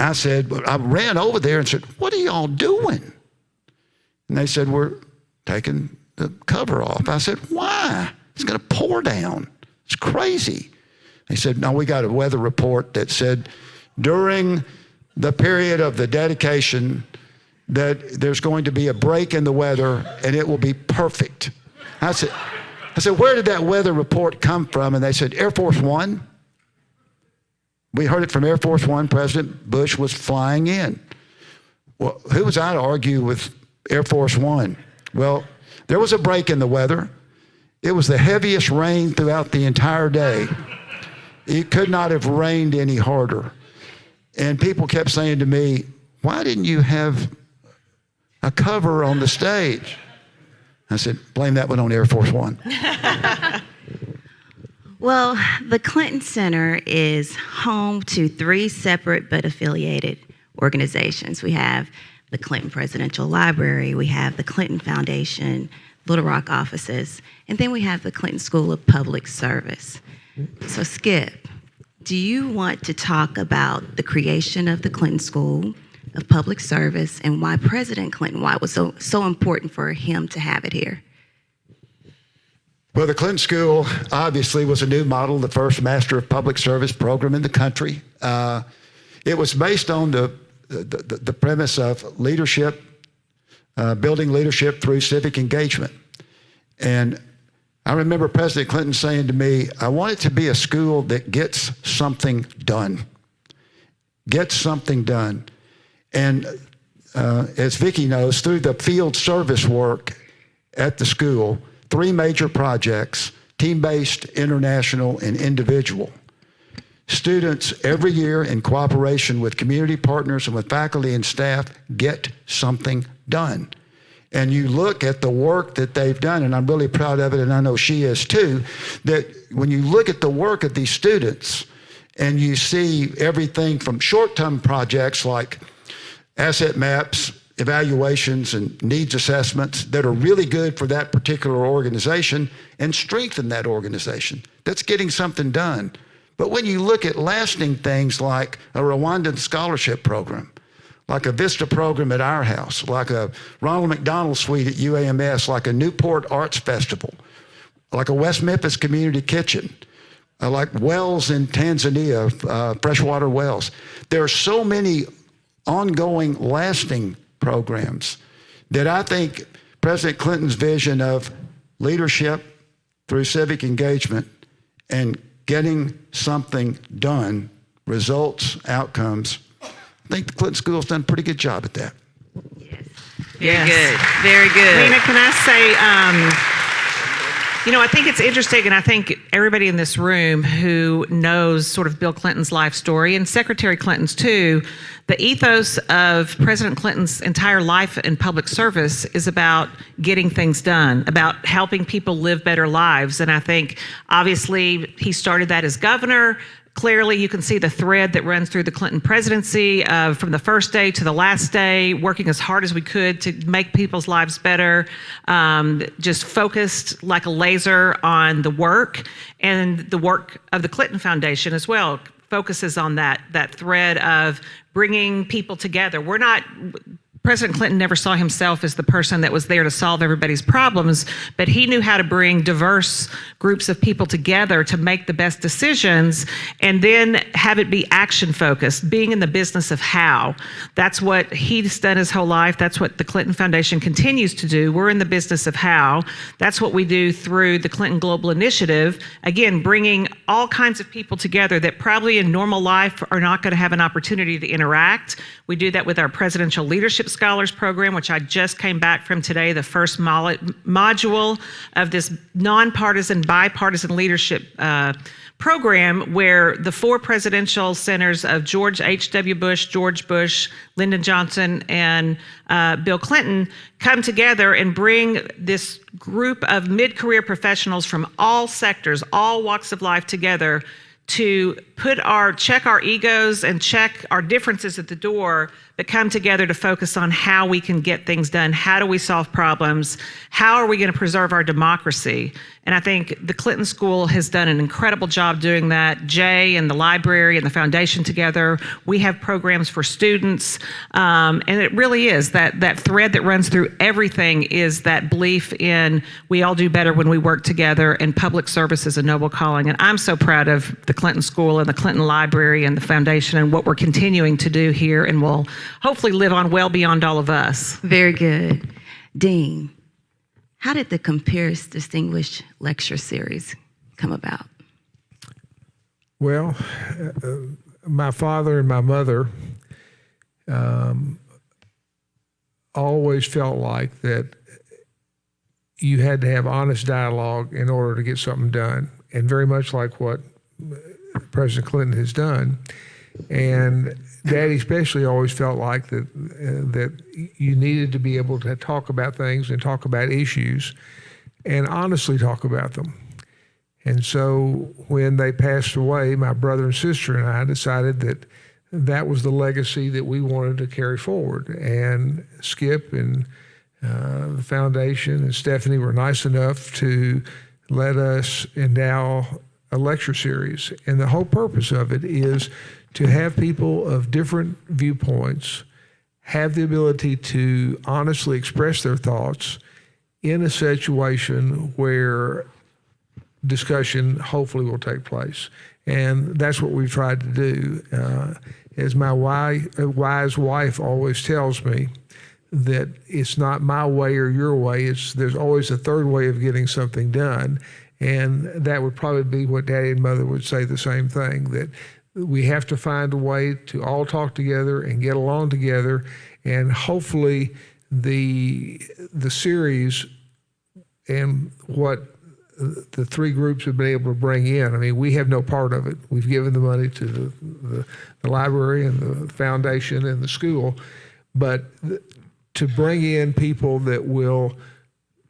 I said, I ran over there and said, "What are y'all doing?" And they said, "We're taking the cover off." I said, "Why? It's going to pour down. It's crazy." They said, "No, we got a weather report that said during the period of the dedication that there's going to be a break in the weather and it will be perfect." I said, "Where did that weather report come from?" And they said, "Air Force One." We heard it from Air Force One. President Bush was flying in. Well, who was I to argue with Air Force One? Well, there was a break in the weather. It was the heaviest rain throughout the entire day. It could not have rained any harder. And people kept saying to me, "Why didn't you have a cover on the stage?" I said, "Blame that one on Air Force One." Well, the Clinton Center is home to 3 separate but affiliated organizations. We have the Clinton Presidential Library, we have the Clinton Foundation, Little Rock offices, and then we have the Clinton School of Public Service. So Skip, do you want to talk about the creation of the Clinton School of Public Service and why President Clinton, why it was so important for him to have it here? Well, the Clinton School obviously was a new model, the first Master of Public Service program in the country. It was based on the premise of leadership, building leadership through civic engagement. And I remember President Clinton saying to me, "I want it to be a school that gets something done. Gets something done." And as Vicki knows, through the field service work at the school, 3 major projects, team-based, international, and individual. Students every year, in cooperation with community partners and with faculty and staff, get something done. And you look at the work that they've done, and I'm really proud of it, and I know she is too, that when you look at the work of these students and you see everything from short-term projects like asset maps evaluations and needs assessments that are really good for that particular organization and strengthen that organization. That's getting something done. But when you look at lasting things like a Rwandan scholarship program, like a Vista program at our house, like a Ronald McDonald Suite at UAMS, like a Newport Arts Festival, like a West Memphis Community Kitchen, like wells in Tanzania, freshwater wells. There are so many ongoing, lasting programs that I think President Clinton's vision of leadership through civic engagement and getting something done, results, outcomes, I think the Clinton School's done a pretty good job at that. Very good. Very good. Lena, can I say, I think it's interesting, and I think everybody in this room who knows sort of Bill Clinton's life story, and Secretary Clinton's too, the ethos of President Clinton's entire life in public service is about getting things done, about helping people live better lives. And I think, obviously, he started that as governor. Clearly, you can see the thread that runs through the Clinton presidency from the first day to the last day, working as hard as we could to make people's lives better, just focused like a laser on the work, and the work of the Clinton Foundation as well focuses on that thread of bringing people together. President Clinton never saw himself as the person that was there to solve everybody's problems, but he knew how to bring diverse groups of people together to make the best decisions and then have it be action focused, being in the business of how. That's what he's done his whole life. That's what the Clinton Foundation continues to do. We're in the business of how. That's what we do through the Clinton Global Initiative. Again, bringing all kinds of people together that probably in normal life are not going to have an opportunity to interact. We do that with our Presidential Leadership Scholars Program, which I just came back from today, the first module of this nonpartisan, bipartisan leadership program, where the 4 presidential centers of George H.W. Bush, George Bush, Lyndon Johnson, and Bill Clinton come together and bring this group of mid-career professionals from all sectors, all walks of life together to check our egos and check our differences at the door, but come together to focus on how we can get things done. How do we solve problems? How are we going to preserve our democracy? And I think the Clinton School has done an incredible job doing that. Jay and the library and the foundation together, we have programs for students. And it really is that thread that runs through everything is that belief in we all do better when we work together, and public service is a noble calling. And I'm so proud of the Clinton School and the Clinton Library and the foundation and what we're continuing to do here, and will hopefully live on well beyond all of us. Very good. Dean, how did the Compares Distinguished Lecture Series come about? Well, my father and my mother always felt like that you had to have honest dialogue in order to get something done, and very much like what President Clinton has done. And Daddy especially always felt like that you needed to be able to talk about things and talk about issues and honestly talk about them. And so when they passed away, my brother and sister and I decided that that was the legacy that we wanted to carry forward. And Skip and the foundation and Stephanie were nice enough to let us endow a lecture series. And the whole purpose of it is to have people of different viewpoints have the ability to honestly express their thoughts in a situation where discussion hopefully will take place. And that's what we've tried to do. As my wise wife always tells me, that it's not my way or your way, there's always a third way of getting something done. And that would probably be what Daddy and Mother would say the same thing, that we have to find a way to all talk together and get along together. And hopefully the series and what the 3 groups have been able to bring in, I mean, we have no part of it. We've given the money to the library and the foundation and the school, but to bring in people that will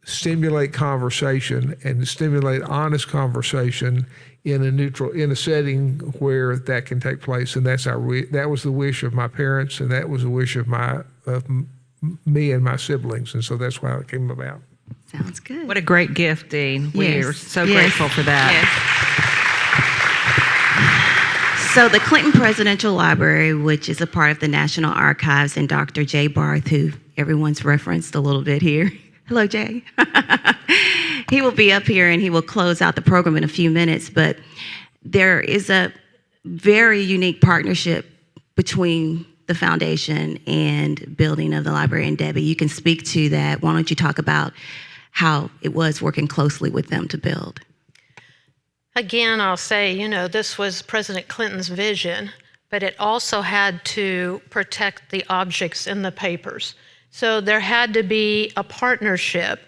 stimulate conversation and stimulate honest conversation in a setting where that can take place. And that was the wish of my parents, and that was the wish of me and my siblings, and so that's why it came about. Sounds good. What a great gift, Dean. Yes. We're so Yes. grateful for that. Yes. So the Clinton Presidential Library, which is a part of the National Archives, and Dr. Jay Barth, who everyone's referenced a little bit here. Hello, Jay. He will be up here and he will close out the program in a few minutes, but there is a very unique partnership between the foundation and building of the library. And Debbie, you can speak to that. Why don't you talk about how it was working closely with them to build? Again, I'll say, this was President Clinton's vision, but it also had to protect the objects in the papers. So there had to be a partnership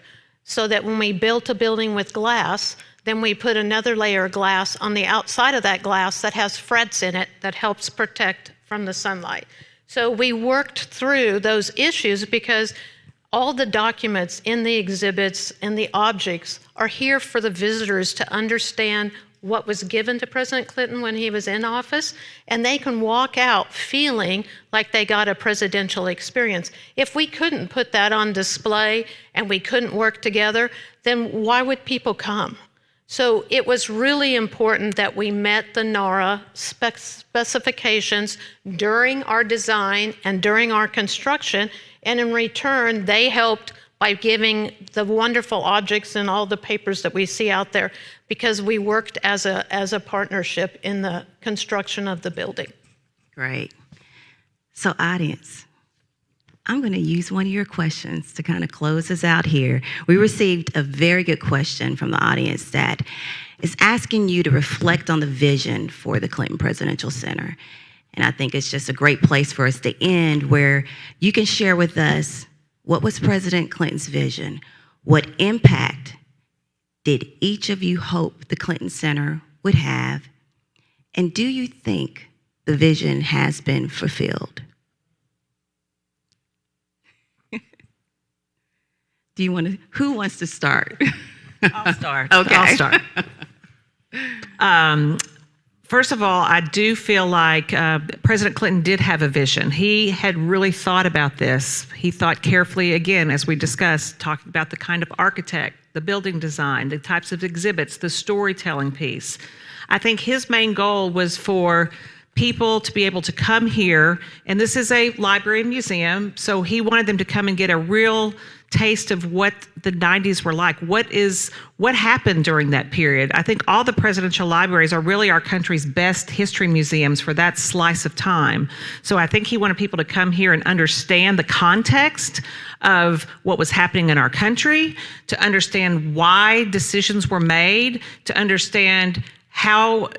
so that when we built a building with glass, then we put another layer of glass on the outside of that glass that has frets in it that helps protect from the sunlight. So we worked through those issues because all the documents in the exhibits and the objects are here for the visitors to understand what was given to President Clinton when he was in office, and they can walk out feeling like they got a presidential experience. If we couldn't put that on display and we couldn't work together, then why would people come? So it was really important that we met the NARA specifications during our design and during our construction, and in return, they helped by giving the wonderful objects and all the papers that we see out there, because we worked as a partnership in the construction of the building. Great. So audience, I'm going to use one of your questions to kind of close us out here. We received a very good question from the audience that is asking you to reflect on the vision for the Clinton Presidential Center. And I think it's just a great place for us to end, where you can share with us, what was President Clinton's vision? What impact did each of you hope the Clinton Center would have? And do you think the vision has been fulfilled? Who wants to start? I'll start. Okay. I'll start. First of all, I do feel like President Clinton did have a vision. He had really thought about this. He thought carefully, again, as we discussed, talking about the kind of architect, the building design, the types of exhibits, the storytelling piece. I think his main goal was for people to be able to come here, and this is a library and museum, so he wanted them to come and get a real taste of what the 90s were like. What happened during that period? I think all the presidential libraries are really our country's best history museums for that slice of time. So I think he wanted people to come here and understand the context of what was happening in our country, to understand why decisions were made, to understand how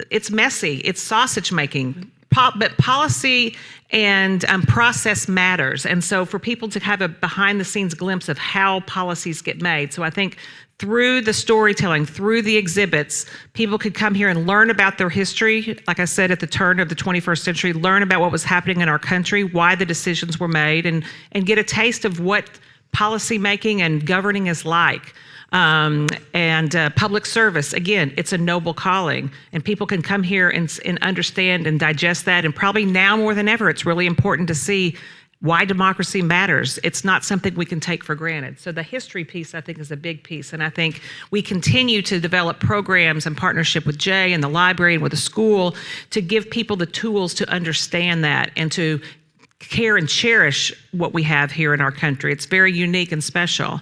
it's messy, it's sausage making, but policy and process matters. And so for people to have a behind the scenes glimpse of how policies get made. So I think through the storytelling, through the exhibits, people could come here and learn about their history. Like I said, at the turn of the 21st century, learn about what was happening in our country, why the decisions were made, and get a taste of what policy making and governing is like. Public service, again, it's a noble calling, and people can come here and understand and digest that. And probably now more than ever, it's really important to see why democracy matters. It's not something we can take for granted. So the history piece, I think, is a big piece. And I think we continue to develop programs in partnership with Jay and the library and with the school to give people the tools to understand that and to care and cherish what we have here in our country. It's very unique and special.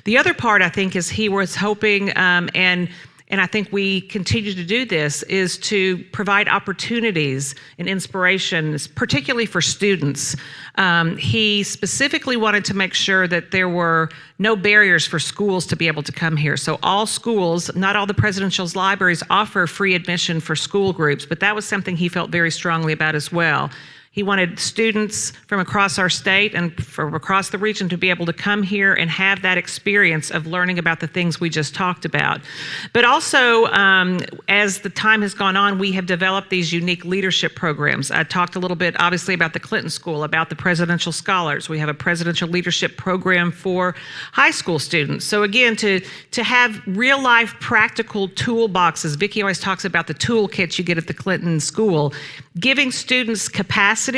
The other part, I think, is he was hoping, and I think we continue to do this, is to provide opportunities and inspirations, particularly for students. He specifically wanted to make sure that there were no barriers for schools to be able to come here. So all schools, not all the presidential libraries, offer free admission for school groups, but that was something he felt very strongly about as well. He wanted students from across our state and from across the region to be able to come here and have that experience of learning about the things we just talked about. But also, as the time has gone on, we have developed these unique leadership programs. I talked a little bit, obviously, about the Clinton School, about the Presidential Scholars. We have a presidential leadership program for high school students. So again, to have real-life practical toolboxes. Vicki always talks about the toolkits you get at the Clinton School, giving students capacity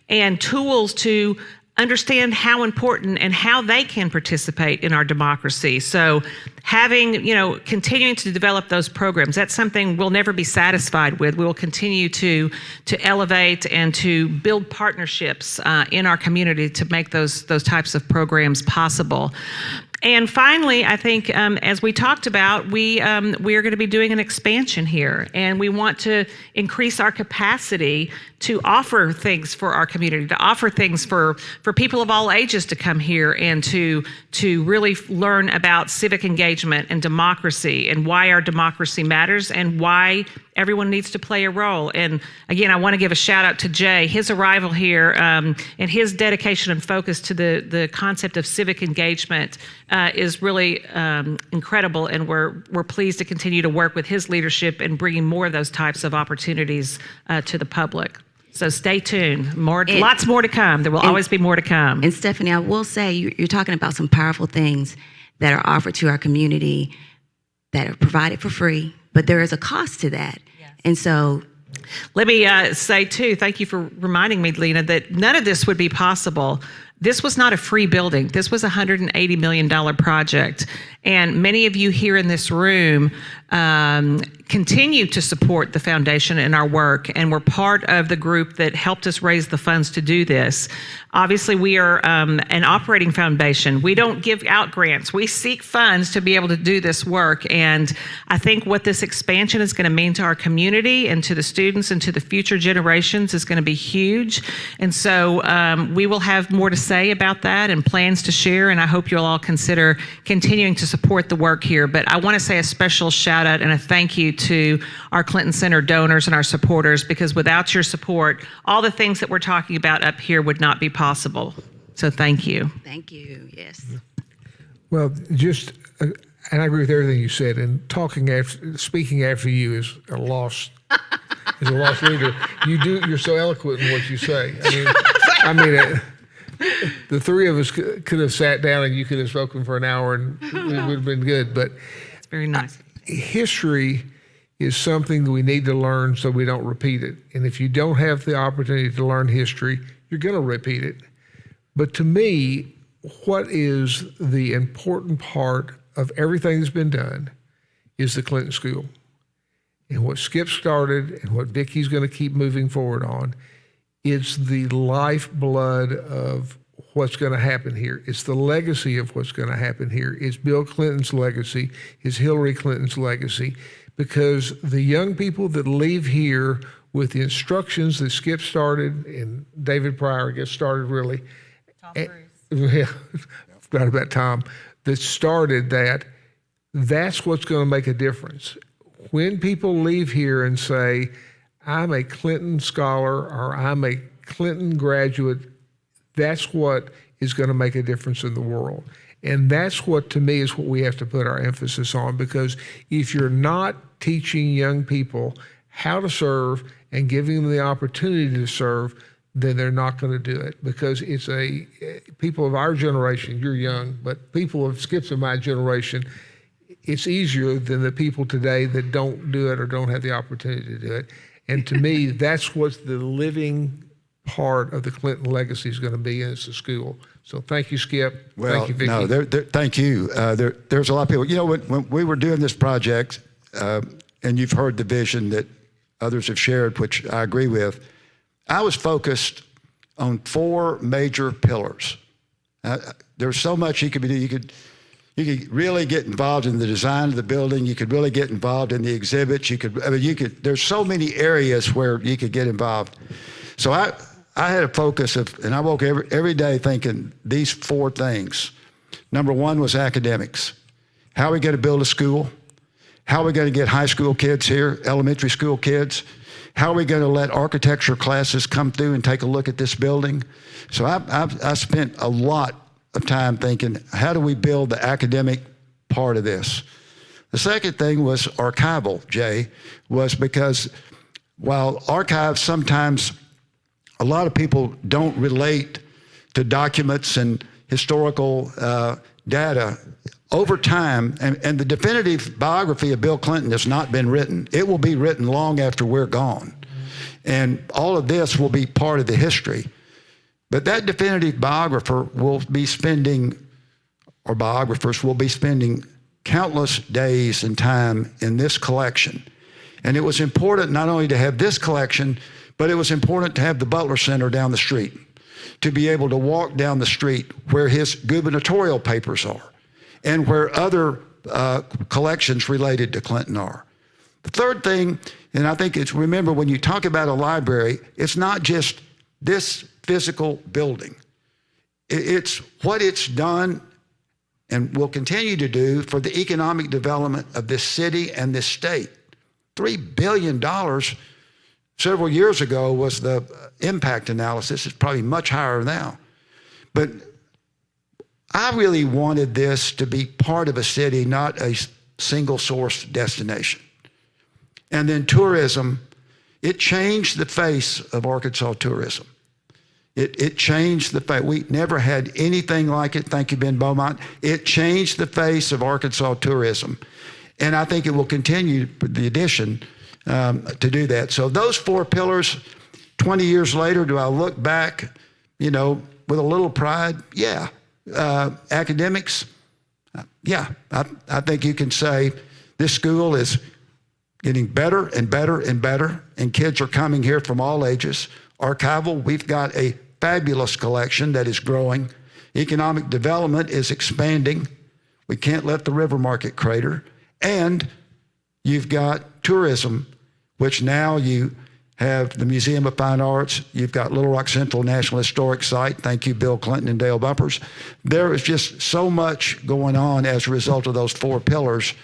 and tools to understand how important and how they can participate in our democracy. So having, continuing to develop those programs, that's something we'll never be satisfied with. We will continue to elevate and to build partnerships in our community to make those types of programs possible. And finally, I think as we talked about, we are going to be doing an expansion here, and we want to increase our capacity to offer things for our community, to offer things for people of all ages to come here and to really learn about civic engagement and democracy and why our democracy matters and why everyone needs to play a role. And again, I want to give a shout out to Jay. His arrival here and his dedication and focus to the concept of civic engagement is really incredible, and we're pleased to continue to work with his leadership in bringing more of those types of opportunities to the public. So stay tuned. Lots more to come. There will always be more to come. And Stephanie, I will say you're talking about some powerful things that are offered to our community that are provided for free, but there is a cost to that. Yes. And so let me say too, thank you for reminding me, Lena, that none of this would be possible. This was not a free building. This was a $180 million project. And many of you here in this room continue to support the foundation in our work, and we're part of the group that helped us raise the funds to do this. Obviously, we are an operating foundation. We don't give out grants. We seek funds to be able to do this work. And I think what this expansion is going to mean to our community and to the students and to the future generations is going to be huge. And so we will have more to say about that and plans to share, and I hope you'll all consider continuing to support the work here. But I want to say a special shout out and a thank you to our Clinton Center donors and our supporters, because without your support, all the things that we're talking about up here would not be possible. So thank you. Thank you. Yes. Well, and I agree with everything you said. And speaking after you is a lost, as a lost leader. You're so eloquent in what you say. The three of us could have sat down and you could have spoken for an hour and it would have been good. But it's very nice. History is something that we need to learn so we don't repeat it. And if you don't have the opportunity to learn history, you're going to repeat it. But to me, what is the important part of everything that's been done is the Clinton School. And what Skip started and what Vicki's going to keep moving forward on, it's the lifeblood of what's going to happen here. It's the legacy of what's going to happen here. It's Bill Clinton's legacy. It's Hillary Clinton's legacy. Because the young people that leave here with the instructions that Skip started and David Pryor, I guess, started really. Tom Bruce. Yeah, forgot about Tom. That started that. That's what's going to make a difference. When people leave here and say, I'm a Clinton scholar or I'm a Clinton graduate, that's what is going to make a difference in the world. And that's what, to me, is what we have to put our emphasis on, because if you're not teaching young people how to serve and giving them the opportunity to serve, then they're not going to do it. Because it's people of our generation, you're young, but people of Skip's and my generation, it's easier than the people today that don't do it or don't have the opportunity to do it. And to me, that's what the living part of the Clinton legacy is going to be, and it's the school. So thank you, Skip. Well, thank you, Vicki. no, thank you. There's a lot of people. You know, when we were doing this project, and you've heard the vision that others have shared, which I agree with, I was focused on 4 major pillars. There's so much you could do. You could really get involved in the design of the building. You could really get involved in the exhibits. There's so many areas where you could get involved. So I had a focus of, and I woke every day thinking these 4 things. Number 1 was academics. How are we going to build a school? How are we going to get high school kids here, elementary school kids? How are we going to let architecture classes come through and take a look at this building? So I spent a lot of time thinking, how do we build the academic part of this? The second thing was archival, Jay, was because while archives sometimes, a lot of people don't relate to documents and historical data. Over time, and the definitive biography of Bill Clinton has not been written. It will be written long after we're gone. And all of this will be part of the history. But that definitive biographer will be spending, or biographers will be spending countless days and time in this collection. And it was important not only to have this collection, but it was important to have the Butler Center down the street, to be able to walk down the street where his gubernatorial papers are and where other collections related to Clinton are. The third thing, and I think it's, remember, when you talk about a library, it's not just this physical building. It's what it's done and will continue to do for the economic development of this city and this state. $3 billion several years ago was the impact analysis. It's probably much higher now. But I really wanted this to be part of a city, not a single source destination. And then tourism, it changed the face of Arkansas tourism. It changed the face. We never had anything like it. Thank you, Ben Beaumont. It changed the face of Arkansas tourism. And I think it will continue with the addition to do that. So those 4 pillars, 20 years later, do I look back, with a little pride? Yeah. Academics? Yeah. I think you can say this school is getting better and better and better, and kids are coming here from all ages. Archival, we've got a fabulous collection that is growing. Economic development is expanding. We can't let the river market crater. And you've got tourism, which now you have the Museum of Fine Arts. You've got Little Rock Central National Historic Site. Thank you, Bill Clinton and Dale Bumpers. There is just so much going on as a result of those 4 pillars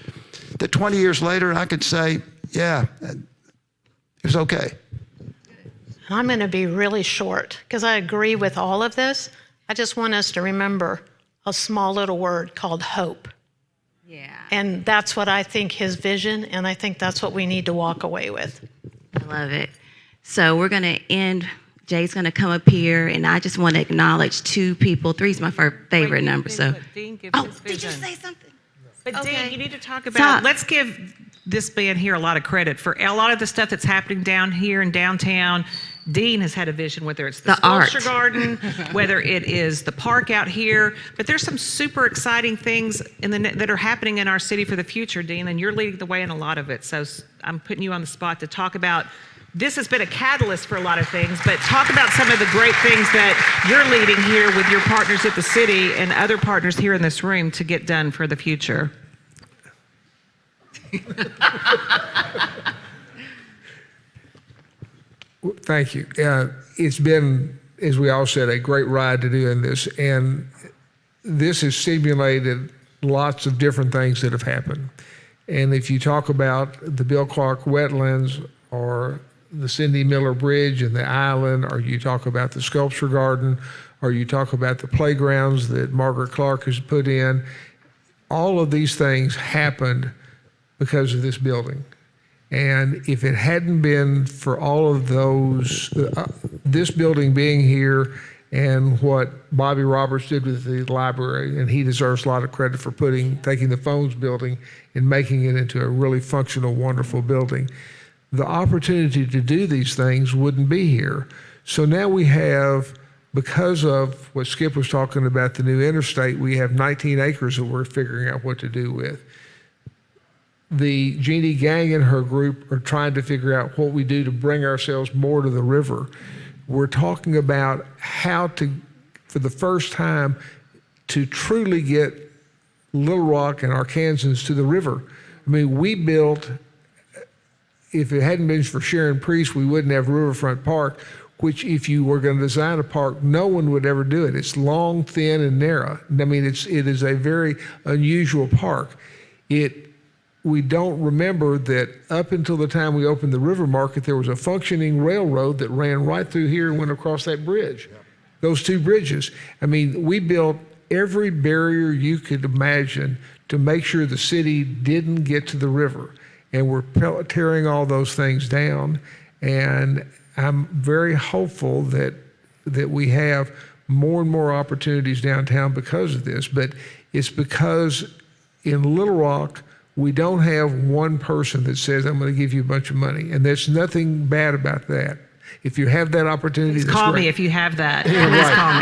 that 20 years later, I could say, yeah, it was okay. I'm going to be really short because I agree with all of this. I just want us to remember a small little word called hope. Yeah. And that's what I think his vision, and I think that's what we need to walk away with. I love it. So we're going to end. Jay's going to come up here, and I just want to acknowledge 2 people. 3 is my favorite number. So, Dean gives oh, his did you vision. say something? But Okay. Dean, you need to talk about, Stop. let's give this band here a lot of credit for a lot of the stuff that's happening down here in downtown. Dean has had a vision, whether it's the sculpture art. garden, whether it is the park out here, but there's some super exciting things that are happening in our city for the future, Dean, and you're leading the way in a lot of it. So I'm putting you on the spot to talk about, this has been a catalyst for a lot of things, but talk about some of the great things that you're leading here with your partners at the city and other partners here in this room to get done for the future. Thank you. It's been, as we all said, a great ride to doing this, and this has stimulated lots of different things that have happened. And if you talk about the Bill Clark wetlands or the Cindy Miller Bridge and the island, or you talk about the sculpture garden, or you talk about the playgrounds that Margaret Clark has put in, all of these things happened because of this building. And if it hadn't been for all of those, this building being here and what Bobby Roberts did with the library, and he deserves a lot of credit for taking the Phones building and making it into a really functional, wonderful building, the opportunity to do these things wouldn't be here. So now we have, because of what Skip was talking about, the new interstate, we have 19 acres that we're figuring out what to do with. The Jeannie Gang and her group are trying to figure out what we do to bring ourselves more to the river. We're talking about how to, for the first time, to truly get Little Rock and Arkansans to the river. I mean, we built, if it hadn't been for Sharon Priest, we wouldn't have Riverfront Park, which if you were going to design a park, no one would ever do it. It's long, thin, and narrow. I mean, it is a very unusual park. We don't remember that up until the time we opened the river market, there was a functioning railroad that ran right through here and went across that bridge, those 2 bridges. I mean, we built every barrier you could imagine to make sure the city didn't get to the river. And we're tearing all those things down. And I'm very hopeful that we have more and more opportunities downtown because of this. But it's because in Little Rock, we don't have one person that says, I'm going to give you a bunch of money. And there's nothing bad about that. If you have that opportunity, that's Call great. me if you have that. Yeah, Please call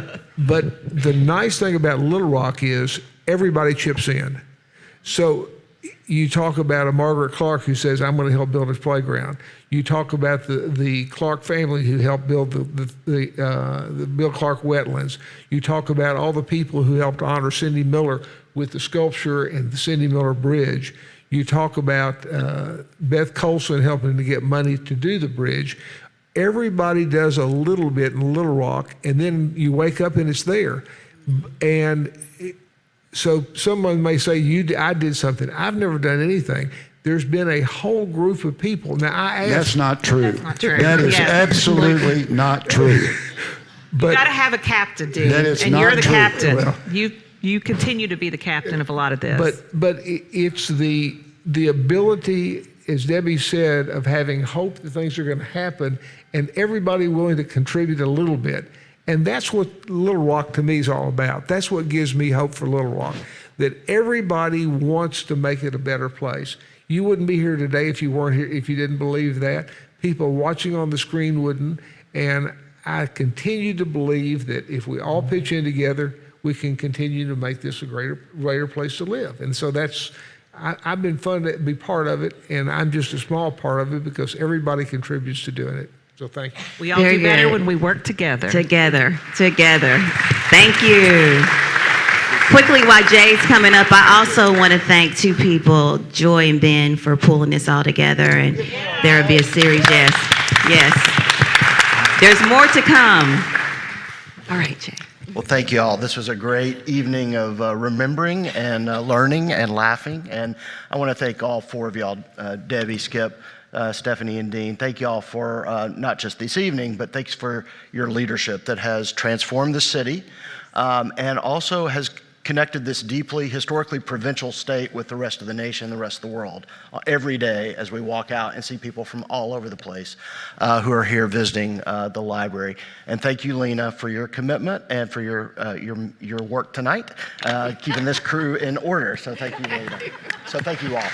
me. But the nice thing about Little Rock is everybody chips in. So you talk about a Margaret Clark who says, I'm going to help build his playground. You talk about the Clark family who helped build the Bill Clark wetlands. You talk about all the people who helped honor Cindy Miller with the sculpture and the Cindy Miller Bridge. You talk about Beth Colson helping to get money to do the bridge. Everybody does a little bit in Little Rock, and then you wake up and it's there. And so someone may say, I did something. I've never done anything. There's been a whole group of people. Now, I asked. That's not true. That's not true. That is Yes. absolutely not true. You got to have a captain, dude. That is and not you're the true. captain. Well- You continue to be the captain of a lot of this. But it's the ability, as Debbie said, of having hope that things are going to happen, and everybody willing to contribute a little bit. And that's what Little Rock to me is all about. That's what gives me hope for Little Rock, that everybody wants to make it a better place. You wouldn't be here today if you weren't here, if you didn't believe that. People watching on the screen wouldn't. And I continue to believe that if we all pitch in together, we can continue to make this a greater place to live. And so I've been fun to be part of it, and I'm just a small part of it because everybody contributes to doing it. So thank you. We all Very do better good. when we work together. Together. Thank you. Quickly, while Jay's coming up, I also want to thank two people, Joy and Ben, for pulling this all together. And there will be a series, yes. There's more to come. All right, Jay. Well, thank you all. This was a great evening of remembering and learning and laughing. And I want to thank all four of y'all, Debbie, Skip, Stephanie, and Dean. Thank you all for not just this evening, but thanks for your leadership that has transformed the city and also has connected this deeply historically provincial state with the rest of the nation, the rest of the world. Every day as we walk out and see people from all over the place who are here visiting the library. And thank you, Lena, for your commitment and for your work tonight, keeping this crew in order. So thank you, Lena. So thank you all.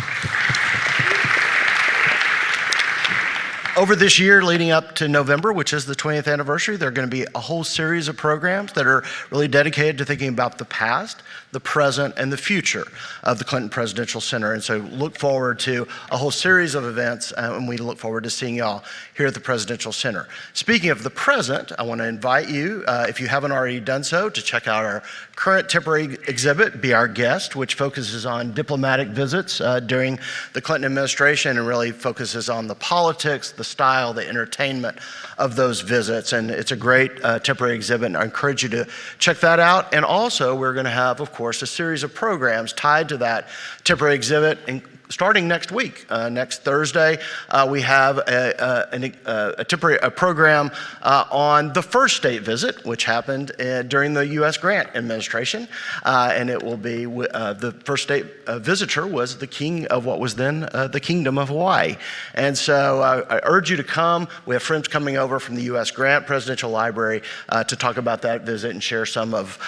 Over this year leading up to November, which is the 20th anniversary, there are going to be a whole series of programs that are really dedicated to thinking about the past, the present, and the future of the Clinton Presidential Center. And so look forward to a whole series of events, and we look forward to seeing y'all here at the Presidential Center. Speaking of the present, I want to invite you, if you haven't already done so, to check out our current temporary exhibit, Be Our Guest, which focuses on diplomatic visits during the Clinton administration and really focuses on the politics, the style, the entertainment of those visits. And it's a great temporary exhibit, and I encourage you to check that out. And also, we're going to have, of course, a series of programs tied to that temporary exhibit, starting next week. Next Thursday, we have a temporary program on the first state visit, which happened during the U.S. Grant administration. And it will be, the first state visitor was the king of what was then the Kingdom of Hawaii. And so I urge you to come. We have friends coming over from the U.S. Grant Presidential Library to talk about that visit and share some of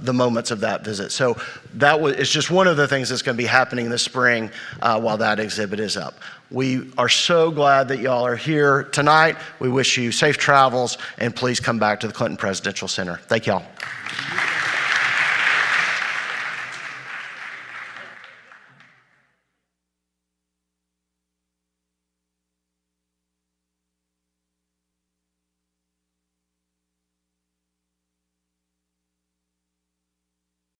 the moments of that visit. So it's just one of the things that's going to be happening this spring while that exhibit is up. We are so glad that y'all are here tonight. We wish you safe travels, and please come back to the Clinton Presidential Center. Thank y'all.